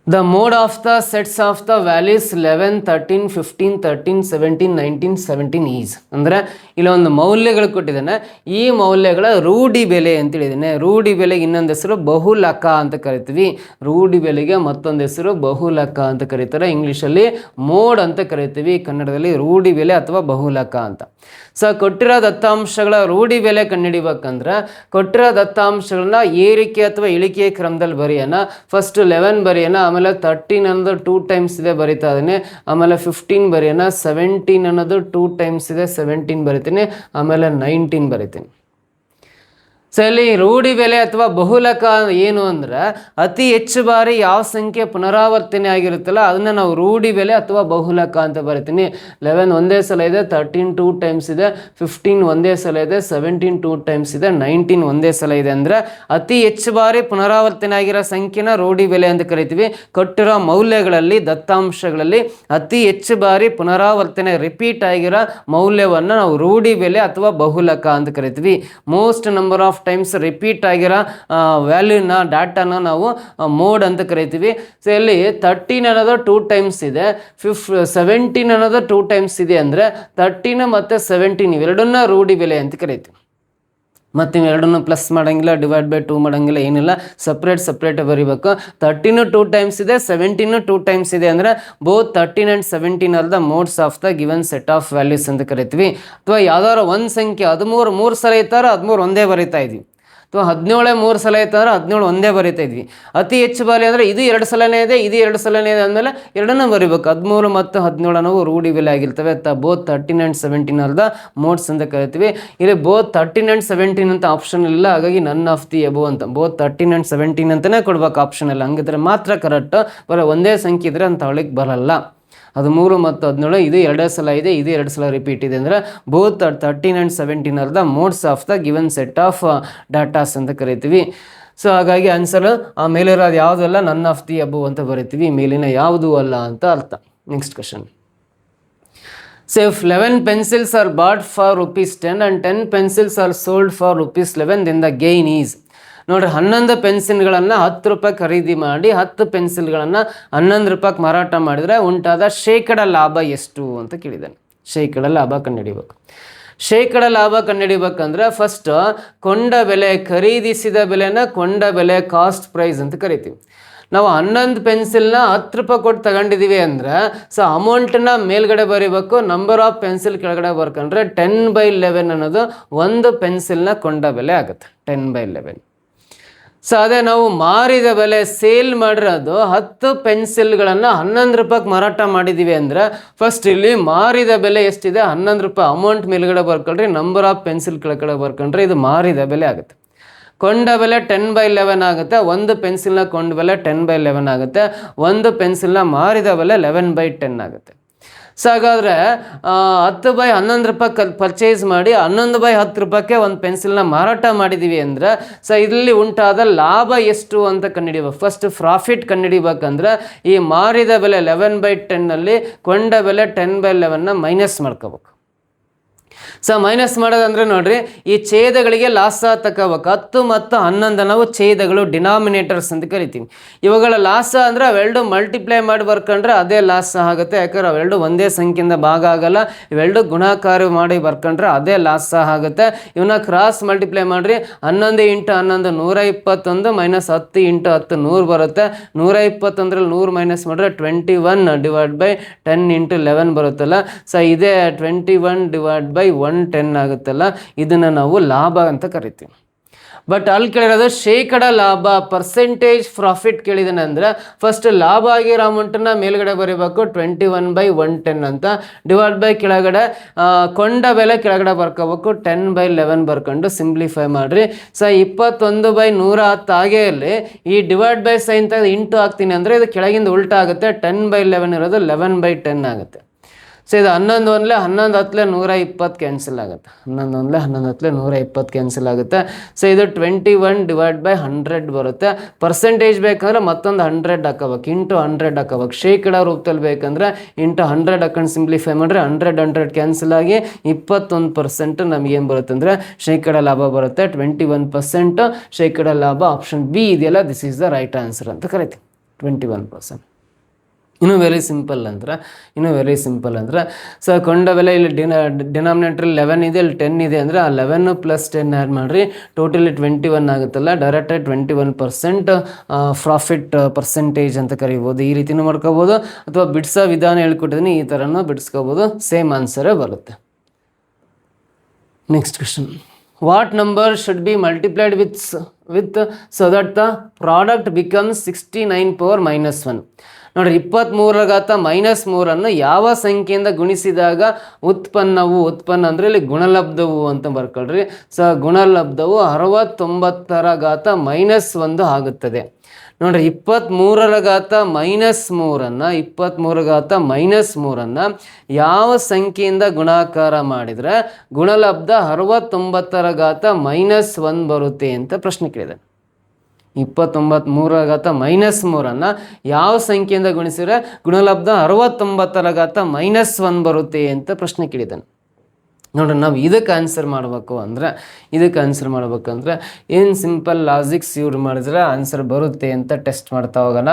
The mode of the sets of the values 11, 13, 15, 13, 17, 19, 17 is ಅಂದರೆ ಇಲ್ಲ ಒಂದು ಮೌಲ್ಯಗಳು ಕೊಟ್ಟಿದ್ದಾನೆ. ಈ ಮೌಲ್ಯಗಳ ರೂಢಿ ಬೆಲೆ ಅಂತ ಹೇಳಿದ್ದಾನೆ. ರೂಢಿ ಬೆಲೆಗೆ ಇನ್ನೊಂದು ಹೆಸರು ಬಹುಲಕ ಅಂತ ಕರಿತೀವಿ. ರೂಢಿ ಬೆಲೆಗೆ ಮತ್ತೊಂದು ಹೆಸರು ಬಹುಲಕ ಅಂತ ಕರೀತಾರೆ. ಇಂಗ್ಲೀಷಲ್ಲಿ ಮೋಡ್ ಅಂತ ಕರಿತೀವಿ, ಕನ್ನಡದಲ್ಲಿ ರೂಢಿ ಬೆಲೆ ಅಥವಾ ಬಹುಲಕ ಅಂತ. ಸೊ ಕೊಟ್ಟಿರೋ ದತ್ತಾಂಶಗಳ ರೂಢಿ ಬೆಲೆ ಕಂಡುಹಿಡಿಬೇಕಂದ್ರೆ ಕೊಟ್ಟಿರೋ ದತ್ತಾಂಶಗಳನ್ನ ಏರಿಕೆ ಅಥವಾ ಇಳಿಕೆ ಕ್ರಮದಲ್ಲಿ ಬರೆಯೋಣ. ಫಸ್ಟ್ 11 ಬರೆಯೋಣ, ಆಮೇಲೆ 13 ಅನ್ನೋದು 2 ಟೈಮ್ಸ್ ಇದೆ ಬರಿತಾ ಇದ್ದೀನಿ, ಆಮೇಲೆ 15 ಬರೆಯೋಣ, 17 ಅನ್ನೋದು 2 ಟೈಮ್ಸ್ ಇದೆ 17 ಬರಿತೀನಿ, ಆಮೇಲೆ 19 ಬರಿತೀನಿ. ಸೊ ಇಲ್ಲಿ ರೂಢಿ ಬೆಲೆ ಅಥವಾ ಬಹುಲಕ ಏನು ಅಂದರೆ ಅತಿ ಹೆಚ್ಚು ಬಾರಿ ಯಾವ ಸಂಖ್ಯೆ ಪುನರಾವರ್ತನೆ ಆಗಿರುತ್ತಲ್ಲ ಅದನ್ನು ನಾವು ರೂಢಿ ಬೆಲೆ ಅಥವಾ ಬಹುಲಕ ಅಂತ ಬರಿತೀನಿ. 11 ಒಂದೇ ಸಲ ಇದೆ, 13 2 ಟೈಮ್ಸ್ ಇದೆ, 15 ಒಂದೇ ಸಲ ಇದೆ, 17 2 ಟೈಮ್ಸ್ ಇದೆ, 19 ಒಂದೇ ಸಲ ಇದೆ. ಅಂದರೆ ಅತಿ ಹೆಚ್ಚು ಬಾರಿ ಪುನರಾವರ್ತನೆ ಆಗಿರೋ ಸಂಖ್ಯೆನ ರೂಢಿ ಬೆಲೆ ಅಂತ ಕರಿತೀವಿ. ಕೊಟ್ಟಿರೋ ಮೌಲ್ಯಗಳಲ್ಲಿ ದತ್ತಾಂಶಗಳಲ್ಲಿ ಅತಿ ಹೆಚ್ಚು ಬಾರಿ ಪುನರಾವರ್ತನೆ ರಿಪೀಟ್ ಆಗಿರೋ ಮೌಲ್ಯವನ್ನು ನಾವು ರೂಢಿ ಬೆಲೆ ಅಥವಾ ಬಹುಲಕ ಅಂತ ಕರಿತೀವಿ. Most number of times repeat ಆಗಿರೋ ವ್ಯಾಲ್ಯೂನ ಡಾಟಾನ ನಾವು ಮೋಡ್ ಅಂತ ಕರಿತೀವಿ. ಸೊ ಇಲ್ಲಿ 13 ಅನ್ನೋದು 2 ಟೈಮ್ಸ್ ಇದೆ, 17 ಅನ್ನೋದು 2 ಟೈಮ್ಸ್ ಇದೆ ಅಂದರೆ 13 ಮತ್ತು 17 ಇವೆರಡನ್ನ ರೂಢಿ ಬೆಲೆ ಅಂತ ಕರಿತೀವಿ. ಮತ್ತು ಇವೆರಡನ್ನು ಪ್ಲಸ್ ಮಾಡೋಂಗಿಲ್ಲ, /2 ಮಾಡೋಂಗಿಲ್ಲ, ಏನಿಲ್ಲ, ಸಪ್ರೇಟ್ ಬರೀಬೇಕು. 13 2 ಟೈಮ್ಸ್ ಇದೆ, 17 2 ಟೈಮ್ಸ್ ಇದೆ ಅಂದರೆ both 13 and 17 are the modes of the given set of values ಅಂತ ಕರಿತೀವಿ. ಅಥವಾ ಯಾವ್ದಾದ್ರು ಒಂದು ಸಂಖ್ಯೆ 13 3 ಸಲ ಇರ್ತಾರೆ, 13 ಒಂದೇ ಬರಿತಾ ಇದ್ವಿ. ಅಥವಾ 17 3 ಸಲ ಇತ್ತಂದ್ರೆ 17 ಒಂದೇ ಬರಿತಾ ಇದ್ವಿ. ಅತಿ ಹೆಚ್ಚು ಬಾರಿ ಅಂದರೆ ಇದು 2 ಸಲನೇ ಇದೆ, ಇದು 2 ಸಲನೇ ಇದೆ ಅಂದಮೇಲೆ ಎರಡನ್ನೂ ಬರಿಬೇಕು. 13 ಮತ್ತು 17 ನಾವು ರೂಢಿ ಬೆಲೆ ಆಗಿರ್ತವೆ. Both 13 and 17 are the modes ಅಂತ ಕರಿತೀವಿ. ಇಲ್ಲಿ ಬೋತ್ 13 and 17 ಅಂತ ಆಪ್ಷನ್ ಇಲ್ಲ, ಹಾಗಾಗಿ ನನ್ ಆಫ್ ದಿ ಎಬೋ ಅಂತ ಬೋತ್ 13 and 17 ಅಂತಲೇ ಕೊಡ್ಬೇಕು ಆಪ್ಷನ್ ಇಲ್ಲ. ಹಂಗಿದ್ರೆ ಮಾತ್ರ ಕರೆಕ್ಟ್. ಬರೋ ಒಂದೇ ಸಂಖ್ಯೆ ಇದ್ರೆ ಅಂತ ಅವಳಿಗೆ ಬರಲ್ಲ. 13 ಮತ್ತು 17 ಇದು 2 ಸಲ ಇದೆ, ಇದು 2 ಸಲ ರಿಪೀಟ್ ಇದೆ. ಅಂದರೆ both 13 and 17 are the modes of the given set of ಡಾಟಾಸ್ ಅಂತ ಕರಿತೀವಿ. ಸೊ ಹಾಗಾಗಿ ಆನ್ಸರ್ ಆ ಮೇಲಿರೋದು ಯಾವುದಲ್ಲ ನನ್ ಆಫ್ ದಿ ಅಬೋ ಅಂತ ಬರಿತೀವಿ, ಮೇಲಿನ ಯಾವುದೂ ಅಲ್ಲ ಅಂತ ಅರ್ಥ. Next question. So if 11 pencils are bought for ₹10 and 10 pencils are sold for ₹11, then the gain is. ನೋಡ್ರಿ, 11 ಪೆನ್ಸಿಲ್ಗಳನ್ನು ₹10 ಖರೀದಿ ಮಾಡಿ 10 ಪೆನ್ಸಿಲ್ಗಳನ್ನು ₹11 ಮಾರಾಟ ಮಾಡಿದರೆ ಉಂಟಾದ ಶೇಕಡ ಲಾಭ ಎಷ್ಟು ಅಂತ ಕೇಳಿದ್ದಾನೆ. ಶೇಕಡ ಲಾಭ ಕಂಡುಹಿಡಿಬೇಕು. ಶೇಕಡ ಲಾಭ ಕಂಡುಹಿಡಿಬೇಕಂದ್ರೆ ಫಸ್ಟ್ ಕೊಂಡ ಬೆಲೆ, ಖರೀದಿಸಿದ ಬೆಲೆನ ಕೊಂಡ ಬೆಲೆ, ಕಾಸ್ಟ್ ಪ್ರೈಸ್ ಅಂತ ಕರಿತೀವಿ. ನಾವು 11 ಪೆನ್ಸಿಲ್ನ ₹10 ಕೊಟ್ಟು ತಗೊಂಡಿದ್ದೀವಿ ಅಂದರೆ ಸೊ ಅಮೌಂಟನ್ನ ಮೇಲ್ಗಡೆ ಬರೀಬೇಕು, ನಂಬರ್ ಆಫ್ ಪೆನ್ಸಿಲ್ ಕೆಳಗಡೆ ಬರ್ಕೊಂಡ್ರೆ 10/11 ಅನ್ನೋದು ಒಂದು ಪೆನ್ಸಿಲ್ನ ಕೊಂಡ ಬೆಲೆ ಆಗುತ್ತೆ, 10/11. ಸೊ ಅದೇ ನಾವು ಮಾರಿದ ಬೆಲೆ, ಸೇಲ್ ಮಾಡಿರೋದು 10 ಪೆನ್ಸಿಲ್ಗಳನ್ನು ₹11 ಮಾರಾಟ ಮಾಡಿದ್ದೀವಿ ಅಂದರೆ ಫಸ್ಟ್ ಇಲ್ಲಿ ಮಾರಿದ ಬೆಲೆ ಎಷ್ಟಿದೆ, ₹11. ಅಮೌಂಟ್ ಮೇಲ್ಗಡೆ ಬರ್ಕೊಂಡ್ರೆ ನಂಬರ್ ಆಫ್ ಪೆನ್ಸಿಲ್ ಕೆಳಗಡೆ ಬರ್ಕೊಂಡ್ರೆ ಇದು ಮಾರಿದ ಬೆಲೆ ಆಗುತ್ತೆ. ಕೊಂಡ ಬೆಲೆ 10/11 ಆಗುತ್ತೆ, ಒಂದು ಪೆನ್ಸಿಲ್ನ ಕೊಂಡ ಬೆಲೆ 10/11 ಆಗುತ್ತೆ, ಒಂದು ಪೆನ್ಸಿಲ್ನ ಮಾರಿದ ಬೆಲೆ 11/10 ಆಗುತ್ತೆ. ಸೊ ಹಾಗಾದರೆ ₹10/11 ಪರ್ಚೇಸ್ ಮಾಡಿ ₹11/10 ಒಂದು ಪೆನ್ಸಿಲ್ನ ಮಾರಾಟ ಮಾಡಿದ್ದೀವಿ ಅಂದರೆ ಸೊ ಇಲ್ಲಿ ಉಂಟಾದ ಲಾಭ ಎಷ್ಟು ಅಂತ ಕಂಡುಹಿಡಿಬೇಕು. ಫಸ್ಟ್ ಪ್ರಾಫಿಟ್ ಕಂಡುಹಿಡಿಬೇಕಂದ್ರೆ ಈ ಮಾರಿದ ಬೆಲೆ 11/10ನಲ್ಲಿ ಕೊಂಡ ಬೆಲೆ 10/11ನ ಮೈನಸ್ ಮಾಡ್ಕೋಬೇಕು. ಸೊ ಮೈನಸ್ ಮಾಡೋದಂದ್ರೆ ನೋಡ್ರಿ, ಈ ಛೇದಗಳಿಗೆ ಲಾಸ ತಗೋಬೇಕು. 10 ಮತ್ತು 11 ನಾವು ಛೇದಗಳು, ಡಿನಾಮಿನೇಟರ್ಸ್ ಅಂತ ಕರಿತೀವಿ. ಇವುಗಳ ಲಾಸ ಅಂದರೆ ಅವೆರಡು ಮಲ್ಟಿಪ್ಲೈ ಮಾಡಿ ಬರ್ಕೊಂಡ್ರೆ ಅದೇ ಲಾಸ ಆಗುತ್ತೆ, ಯಾಕಂದ್ರೆ ಅವೆರಡು ಒಂದೇ ಸಂಖ್ಯೆಯಿಂದ ಭಾಗ ಆಗಲ್ಲ. ಇವೆರಡು ಗುಣಾಕಾರ ಮಾಡಿ ಬರ್ಕೊಂಡ್ರೆ ಅದೇ ಲಾಸ ಆಗುತ್ತೆ. ಇವನ್ನ ಕ್ರಾಸ್ ಮಲ್ಟಿಪ್ಲೈ ಮಾಡಿರಿ, 11 × 11 121 ಮೈನಸ್ 10 × 10 100 ಬರುತ್ತೆ. 121 100 ಮೈನಸ್ ಮಾಡಿದ್ರೆ 21/10 × 11 ಬರುತ್ತಲ್ಲ. ಸೊ ಇದೇ 21/110 ಆಗುತ್ತಲ್ಲ, ಇದನ್ನು ನಾವು ಲಾಭ ಅಂತ ಕರಿತೀವಿ. ಬಟ್ ಅಲ್ಲಿ ಕೇಳಿರೋದು ಶೇಕಡ ಲಾಭ, ಪರ್ಸೆಂಟೇಜ್ ಪ್ರಾಫಿಟ್ ಕೇಳಿದಾನೆ ಅಂದರೆ ಫಸ್ಟ್ ಲಾಭ ಆಗಿರೋ ಅಮೌಂಟನ್ನು ಮೇಲ್ಗಡೆ ಬರೀಬೇಕು 21/110 ಅಂತ, ಡಿವೈಡ್ ಬೈ ಕೆಳಗಡೆ ಕೊಂಡ ಬೆಲೆ ಕೆಳಗಡೆ ಬರ್ಕೋಬೇಕು 10/11 ಬರ್ಕೊಂಡು ಸಿಂಪ್ಲಿಫೈ ಮಾಡಿರಿ. ಸೊ 21/110 ಆಗೇ ಇಲ್ಲಿ ಈ ಡಿವೈಡ್ ಬೈ ಸೈನ್ ತೆಗೆದು ಇಂಟು ಹಾಕ್ತೀನಿ ಅಂದರೆ ಇದು ಕೆಳಗಿಂದ ಉಲ್ಟಾ ಆಗುತ್ತೆ, 10/11 ಇರೋದು 11/10 ಆಗುತ್ತೆ. ಸೊ ಇದು 11 1 11 10 120 ಕ್ಯಾನ್ಸಲ್ ಆಗುತ್ತೆ, 11 1 11 10 120 ಕ್ಯಾನ್ಸಲ್ ಆಗುತ್ತೆ. ಸೊ ಇದು 21/100 ಬರುತ್ತೆ. ಪರ್ಸೆಂಟೇಜ್ ಬೇಕಂದ್ರೆ ಮತ್ತೊಂದು 100 ಹಾಕೋಬೇಕು, ಇಂಟು 100 ಹಾಕೋಬೇಕು. ಶೇಕಡ ರೂಪದಲ್ಲಿ ಬೇಕಂದ್ರೆ ಇಂಟು 100 ಹಾಕೊಂಡು ಸಿಂಪ್ಲಿಫೈ ಮಾಡಿದ್ರೆ 100 ಕ್ಯಾನ್ಸಲ್ ಆಗಿ 21% ನಮಗೇನು ಬರುತ್ತೆ ಅಂದರೆ ಶೇಕಡ ಲಾಭ ಬರುತ್ತೆ, 21% ಶೇಕಡ ಲಾಭ. ಆಪ್ಷನ್ ಬಿ ಇದೆಯಲ್ಲ, this is the right answer ಅಂತ ಕರಿತೀವಿ, 21%. ಇನ್ನೂ ವೆರಿ ಸಿಂಪಲ್ ಅಂದರೆ ಸೊ ಕೊಂಡ ಬೆಲೆ ಇಲ್ಲಿ ಡಿನಾಮಿನೇಟ್ರಲ್ಲಿ 11 ಇದೆ, ಇಲ್ಲಿ 10 ಇದೆ ಅಂದರೆ ಆ 11 + 10 ಆ್ಯಡ್ ಮಾಡಿರಿ, ಟೋಟಲಿ 21 ಆಗುತ್ತಲ್ಲ. ಡೈರೆಕ್ಟಾಗಿ 21% ಪ್ರಾಫಿಟ್ ಪರ್ಸೆಂಟೇಜ್ ಅಂತ ಕರಿಬೋದು. ಈ ರೀತಿನೂ ಮಾಡ್ಕೋಬೋದು, ಅಥವಾ ಬಿಡಿಸೋ ವಿಧಾನ ಹೇಳ್ಕೊಟ್ಟಿದ್ದೀನಿ, ಈ ಥರನೂ ಬಿಡಿಸ್ಕೋಬೋದು, ಸೇಮ್ ಆನ್ಸರೇ ಬರುತ್ತೆ. Next question. What number should be multiplied with so that the product becomes 69^-1? ನೋಡ್ರಿ, 23 - 3 ಯಾವ ಸಂಖ್ಯೆಯಿಂದ ಗುಣಿಸಿದಾಗ ಉತ್ಪನ್ನ ಅಂದರೆ ಇಲ್ಲಿ ಗುಣಲಬ್ಧವು ಅಂತ ಬರ್ಕೊಳ್ರಿ. ಸೊ ಗುಣಲಬ್ಧವು 69 - 1 ಆಗುತ್ತದೆ. ನೋಡ್ರಿ, 23 - 3 ಯಾವ ಸಂಖ್ಯೆಯಿಂದ ಗುಣಾಕಾರ ಮಾಡಿದರೆ ಗುಣಲಬ್ಧ 69 - 1 ಬರುತ್ತೆ ಅಂತ ಪ್ರಶ್ನೆ ಕೇಳಿದೆ. 23 - 3 ಯಾವ ಸಂಖ್ಯೆಯಿಂದ ಗುಣಿಸಿದರೆ ಗುಣಲಬ್ಧ 69 - 1 ಬರುತ್ತೆ ಅಂತ ಪ್ರಶ್ನೆ ಕೇಳಿದ್ದಾನೆ. ನೋಡ್ರಿ, ನಾವು ಇದಕ್ಕೆ ಆನ್ಸರ್ ಮಾಡಬೇಕಂದ್ರೆ ಏನು ಸಿಂಪಲ್ ಲಾಜಿಕ್ಸ್ ಯೂಸ್ ಮಾಡಿದ್ರೆ ಆನ್ಸರ್ ಬರುತ್ತೆ ಅಂತ ಟೆಸ್ಟ್ ಮಾಡ್ತಾ ಹೋಗೋಣ.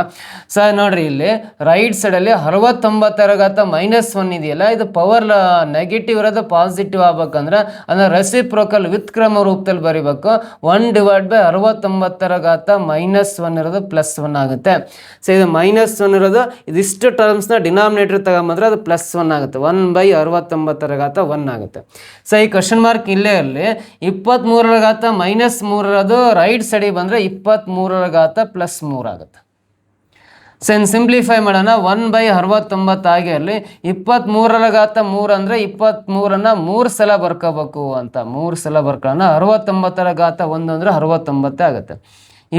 ಸೊ ನೋಡ್ರಿ, ಇಲ್ಲಿ ರೈಟ್ ಸೈಡಲ್ಲಿ 69 - 1 ಇದೆಯಲ್ಲ, ಇದು ಪವರ್ ನೆಗೆಟಿವ್ ಇರೋದು ಪಾಸಿಟಿವ್ ಆಗ್ಬೇಕಂದ್ರೆ ಅದನ್ನು ರೆಸಿಪ್ರೋಕಲ್ ವ್ಯುತ್ಕ್ರಮ ರೂಪದಲ್ಲಿ ಬರೀಬೇಕು. 1/69 - 1 ಇರೋದು +1 ಆಗುತ್ತೆ. ಸೊ ಇದು -1 ಇರೋದು ಇದಿಷ್ಟು ಟರ್ಮ್ಸ್ನ ಡಿನಾಮಿನೇಟರ್ ತಗೊಂಬಂದ್ರೆ ಅದು +1 ಆಗುತ್ತೆ, 1/69 1 ಆಗುತ್ತೆ. ಸೊ ಈ ಕ್ವಶನ್ ಮಾರ್ಕ್ ಇಲ್ಲೇ ಇರಲಿ. 23 - -3 ಅದು ರೈಟ್ ಸೈಡಿಗೆ ಬಂದರೆ 23 + 3 ಆಗುತ್ತೆ. ಸೊ ಇನ್ನು ಸಿಂಪ್ಲಿಫೈ ಮಾಡೋಣ, 1/69 ಆಗಿರಲಿ. 23 - 3 ಅಂದರೆ 23ನ್ನ 3 ಸಲ ಬರ್ಕೋಬೇಕು ಅಂತ, 3 ಸಲ ಬರ್ಕೊಳ್ಳೋಣ. 69 - 1 ಅಂದರೆ 69 ಆಗುತ್ತೆ.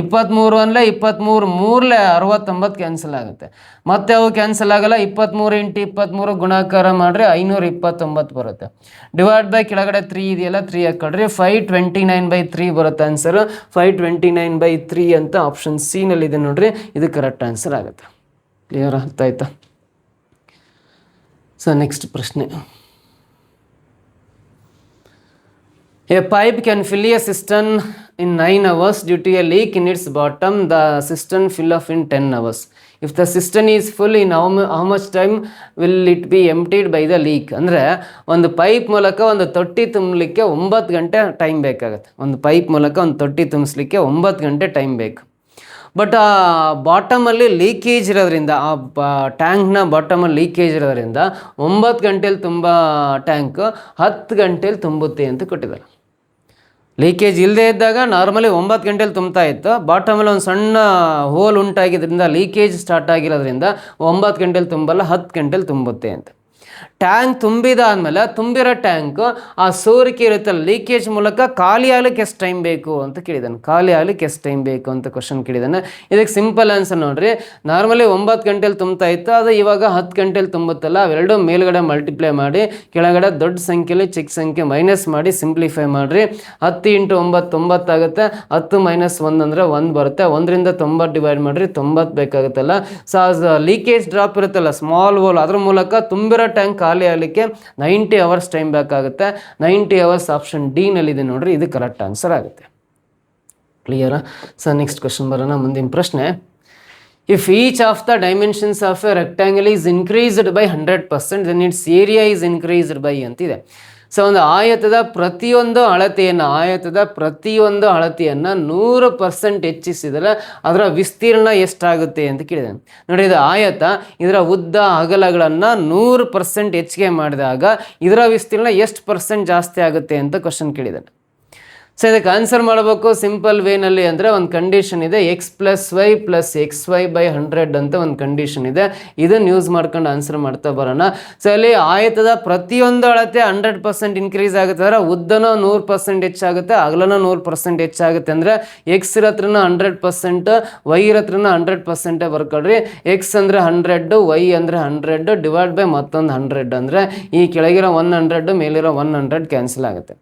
23 ಅಂದರೆ 23 ಮೂರಲೆ 69 ಕ್ಯಾನ್ಸಲ್ ಆಗುತ್ತೆ. ಮತ್ತೆ ಅವು ಕ್ಯಾನ್ಸಲ್ ಆಗಲ್ಲ. 23 × 23 ಗುಣಾಕಾರ ಮಾಡಿದ್ರೆ 529 ಬರುತ್ತೆ. ಡಿವೈಡ್ ಬೈ ಕೆಳಗಡೆ 3 ಇದೆಯಲ್ಲ, 3 ಹಾಕೊಳ್ರಿ. 529/3 ಬರುತ್ತೆ ಆನ್ಸರು. 529/3 ಅಂತ ಆಪ್ಷನ್ ಸಿ ನಲ್ಲಿದೆ ನೋಡ್ರಿ. ಇದು ಕರೆಕ್ಟ್ ಆನ್ಸರ್ ಆಗುತ್ತೆ. ಕ್ಲಿಯರ್ ಅರ್ಥ ಆಯ್ತಾ? ಸೊ ನೆಕ್ಸ್ಟ್ ಪ್ರಶ್ನೆ. A pipe can fill a cistern in 9 hours due to a leak in its bottom. The cistern fill up in 10 hours. If the cistern is full, in how much time will it be emptied by the leak? ಅಂದರೆ ಒಂದು ಪೈಪ್ ಮೂಲಕ ಒಂದು ತೊಟ್ಟಿ ತುಂಬಲಿಕ್ಕೆ 9 ಗಂಟೆ ಟೈಮ್ ಬೇಕಾಗುತ್ತೆ. ಒಂದು ಪೈಪ್ ಮೂಲಕ ಒಂದು ತೊಟ್ಟಿ ತುಂಬಿಸ್ಲಿಕ್ಕೆ 9 ಗಂಟೆ ಟೈಮ್ ಬೇಕು. ಬಟ್ ಆ ಬಾಟಮಲ್ಲಿ ಲೀಕೇಜ್ ಇರೋದ್ರಿಂದ, ಆ ಟ್ಯಾಂಕ್ನ ಬಾಟಮಲ್ಲಿ ಲೀಕೇಜ್ ಇರೋದ್ರಿಂದ 9 ಗಂಟೆಲಿ ತುಂಬ ಟ್ಯಾಂಕ್ 10 ಗಂಟೆಲಿ ತುಂಬುತ್ತೆ ಅಂತ ಕೊಟ್ಟಿದ್ದಾರೆ. ಲೀಕೇಜ್ ಇಲ್ಲದೆ ಇದ್ದಾಗ ನಾರ್ಮಲಿ 9 ಗಂಟೆಲಿ ತುಂಬ್ತಾ ಇತ್ತು. ಬಾಟಮಲ್ಲಿ ಒಂದು ಸಣ್ಣ ಹೋಲ್ ಉಂಟಾಗಿದ್ದರಿಂದ, ಲೀಕೇಜ್ ಸ್ಟಾರ್ಟ್ ಆಗಿರೋದ್ರಿಂದ 9 ಗಂಟೆಲಿ ತುಂಬಲ್ಲ, 10 ಗಂಟೆಲಿ ತುಂಬುತ್ತೆ ಅಂತ. ಟ್ಯಾಂಕ್ ತುಂಬಿದಾದ್ಮೇಲೆ ತುಂಬಿರೋ ಟ್ಯಾಂಕು ಆ ಸೋರಿಕೆ ಇರುತ್ತಲ್ಲ, ಲೀಕೇಜ್ ಮೂಲಕ ಖಾಲಿ ಆಗ್ಲಿಕ್ಕೆ ಎಷ್ಟು ಟೈಮ್ ಬೇಕು ಅಂತ ಕೇಳಿದ್ದಾನೆ. ಖಾಲಿ ಆಗ್ಲಿಕ್ಕೆ ಎಷ್ಟು ಟೈಮ್ ಬೇಕು ಅಂತ ಕ್ವಶನ್ ಕೇಳಿದ್ದಾನೆ. ಇದಕ್ಕೆ ಸಿಂಪಲ್ ಆನ್ಸರ್ ನೋಡ್ರಿ. ನಾರ್ಮಲಿ 9 ಗಂಟೆಲಿ ತುಂಬ್ತಾ ಇತ್ತು, ಅದು ಇವಾಗ 10 ಗಂಟೆಲಿ ತುಂಬುತ್ತಲ್ಲ, ಅವೆರಡು ಮೇಲ್ಗಡೆ ಮಲ್ಟಿಪ್ಲೈ ಮಾಡಿ ಕೆಳಗಡೆ ದೊಡ್ಡ ಸಂಖ್ಯೆಯಲ್ಲಿ ಚಿಕ್ಕ ಸಂಖ್ಯೆ ಮೈನಸ್ ಮಾಡಿ ಸಿಂಪ್ಲಿಫೈ ಮಾಡಿರಿ. 10 × 9 90 ಆಗುತ್ತೆ. 10 - 1 ಅಂದರೆ 1 ಬರುತ್ತೆ. 1ರಿಂದ 90 ಡಿವೈಡ್ ಮಾಡಿರಿ, 90 ಬೇಕಾಗುತ್ತಲ್ಲ. ಸೊ ಲೀಕೇಜ್ ಡ್ರಾಪ್ ಇರುತ್ತಲ್ಲ, ಸ್ಮಾಲ್ ಹೋಲ್, ಅದ್ರ ಮೂಲಕ ತುಂಬಿರೋ ಟ್ಯಾಂಕ್ ಖಾಲಿ ಆಗಲಿಕ್ಕೆ 90 ಅವರ್ಸ್ ಟೈಮ್ ಬೇಕಾಗುತ್ತೆ. 90 ಅವರ್ಸ್ ಆಪ್ಷನ್ ಡಿ ನಲ್ಲಿದೆ ನೋಡ್ರಿ. ಇದು ಕರೆಕ್ಟ್ ಆನ್ಸರ್ ಆಗುತ್ತೆ. ಕ್ಲಿಯರಾ? ಸೊ ನೆಕ್ಸ್ಟ್ ಕ್ವಶನ್ ಬರೋಣ. ಮುಂದಿನ ಪ್ರಶ್ನೆ. If each of the dimensions of a rectangle is increased by 100%, then its area is increased by ಅಂತಿದೆ. ಸೊ ಒಂದು ಆಯತದ ಪ್ರತಿಯೊಂದು ಅಳತೆಯನ್ನು 100% ಹೆಚ್ಚಿಸಿದರೆ ಅದರ ವಿಸ್ತೀರ್ಣ ಎಷ್ಟಾಗುತ್ತೆ ಅಂತ ಕೇಳಿದ್ದಾನೆ. ನೋಡಿ, ಇದು ಆಯತ, ಇದರ ಉದ್ದ ಅಗಲಗಳನ್ನು 100% ಹೆಚ್ಚಿಗೆ ಮಾಡಿದಾಗ ಇದರ ವಿಸ್ತೀರ್ಣ ಎಷ್ಟು % ಜಾಸ್ತಿ ಆಗುತ್ತೆ ಅಂತ ಕ್ವಶನ್ ಕೇಳಿದ್ದಾನೆ. ಸೊ ಇದಕ್ಕೆ ಆನ್ಸರ್ ಮಾಡಬೇಕು ಸಿಂಪಲ್ ವೇನಲ್ಲಿ. ಅಂದರೆ ಒಂದು ಕಂಡೀಷನ್ ಇದೆ, x + y + xy/100 ಅಂತ ಒಂದು ಕಂಡೀಷನ್ ಇದೆ. ಇದನ್ನು ಯೂಸ್ ಮಾಡ್ಕೊಂಡು ಆನ್ಸರ್ ಮಾಡ್ತಾ ಬರೋಣ. ಸೊ ಅಲ್ಲಿ ಆಯತದ ಪ್ರತಿಯೊಂದು ಅಳತೆ 100% ಇನ್ಕ್ರೀಸ್ ಆಗುತ್ತೆ ಅಂದರೆ ಉದ್ದನೂ 100% ಹೆಚ್ಚಾಗುತ್ತೆ, ಅಗಲನೂ 100% ಹೆಚ್ಚಾಗುತ್ತೆ. ಅಂದರೆ ಎಕ್ಸ್ ಇರತ್ರನ 100%, ವೈ ಇರತ್ರನ 100% ಬರ್ಕೊಳ್ರಿ. ಎಕ್ಸ್ ಅಂದರೆ 100, ವೈ ಅಂದರೆ 100 ಡಿವೈಡ್ ಬೈ ಮತ್ತೊಂದು 100 ಅಂದರೆ ಈ ಕೆಳಗಿರೋ 100 ಮೇಲಿರೋ 100 ಕ್ಯಾನ್ಸಲ್ ಆಗುತ್ತೆ.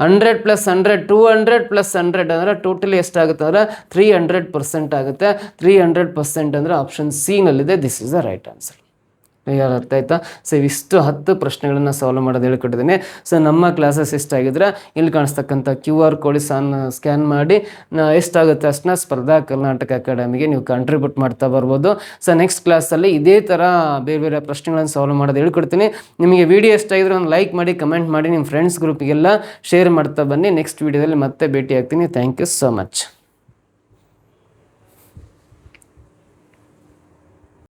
100 + 100 200 + 100 ಅಂದರೆ ಟೋಟಲಿ ಎಷ್ಟಾಗುತ್ತೆ ಅಂದರೆ 300% ಆಗುತ್ತೆ. 300% ಅಂದರೆ ಆಪ್ಷನ್ ಸಿ ನಲ್ಲಿದೆ. This is the right answer. Clear ಅರ್ಥ ಆಯ್ತಾ? ಸೊ ಇವಿಷ್ಟು 10 ಪ್ರಶ್ನೆಗಳನ್ನು ಸಾಲ್ವ್ ಮಾಡೋದು ಹೇಳ್ಕೊಟ್ಟಿದ್ದೀನಿ. ಸೊ ನಮ್ಮ ಕ್ಲಾಸಸ್ ಇಷ್ಟಾಗಿದ್ರೆ ಇಲ್ಲಿ ಕಾಣಿಸ್ತಕ್ಕಂಥ QR ಕೋಡ್ ಸ್ಕ್ಯಾನ್ ಮಾಡಿ ಎಷ್ಟಾಗುತ್ತೆ ಅಷ್ಟನ್ನ ಸ್ಪರ್ಧಾ ಕರ್ನಾಟಕ ಅಕಾಡೆಮಿಗೆ ನೀವು ಕಾಂಟ್ರಿಬ್ಯೂಟ್ ಮಾಡ್ತಾ ಬರ್ಬೋದು. ಸೊ ನೆಕ್ಸ್ಟ್ ಕ್ಲಾಸಲ್ಲಿ ಇದೇ ಥರ ಬೇರೆ ಬೇರೆ ಪ್ರಶ್ನೆಗಳನ್ನು ಸಾಲ್ವ್ ಮಾಡೋದು ಹೇಳ್ಕೊಡ್ತೀನಿ. ನಿಮಗೆ ವಿಡಿಯೋ ಇಷ್ಟಾಗಿದ್ರೆ ಒಂದು ಲೈಕ್ ಮಾಡಿ, ಕಮೆಂಟ್ ಮಾಡಿ, ನಿಮ್ಮ ಫ್ರೆಂಡ್ಸ್ ಗ್ರೂಪಿಗೆಲ್ಲ ಶೇರ್ ಮಾಡ್ತಾ ಬನ್ನಿ. ನೆಕ್ಸ್ಟ್ ವಿಡಿಯೋದಲ್ಲಿ ಮತ್ತೆ ಭೇಟಿ ಆಗ್ತೀನಿ. Thank you so much.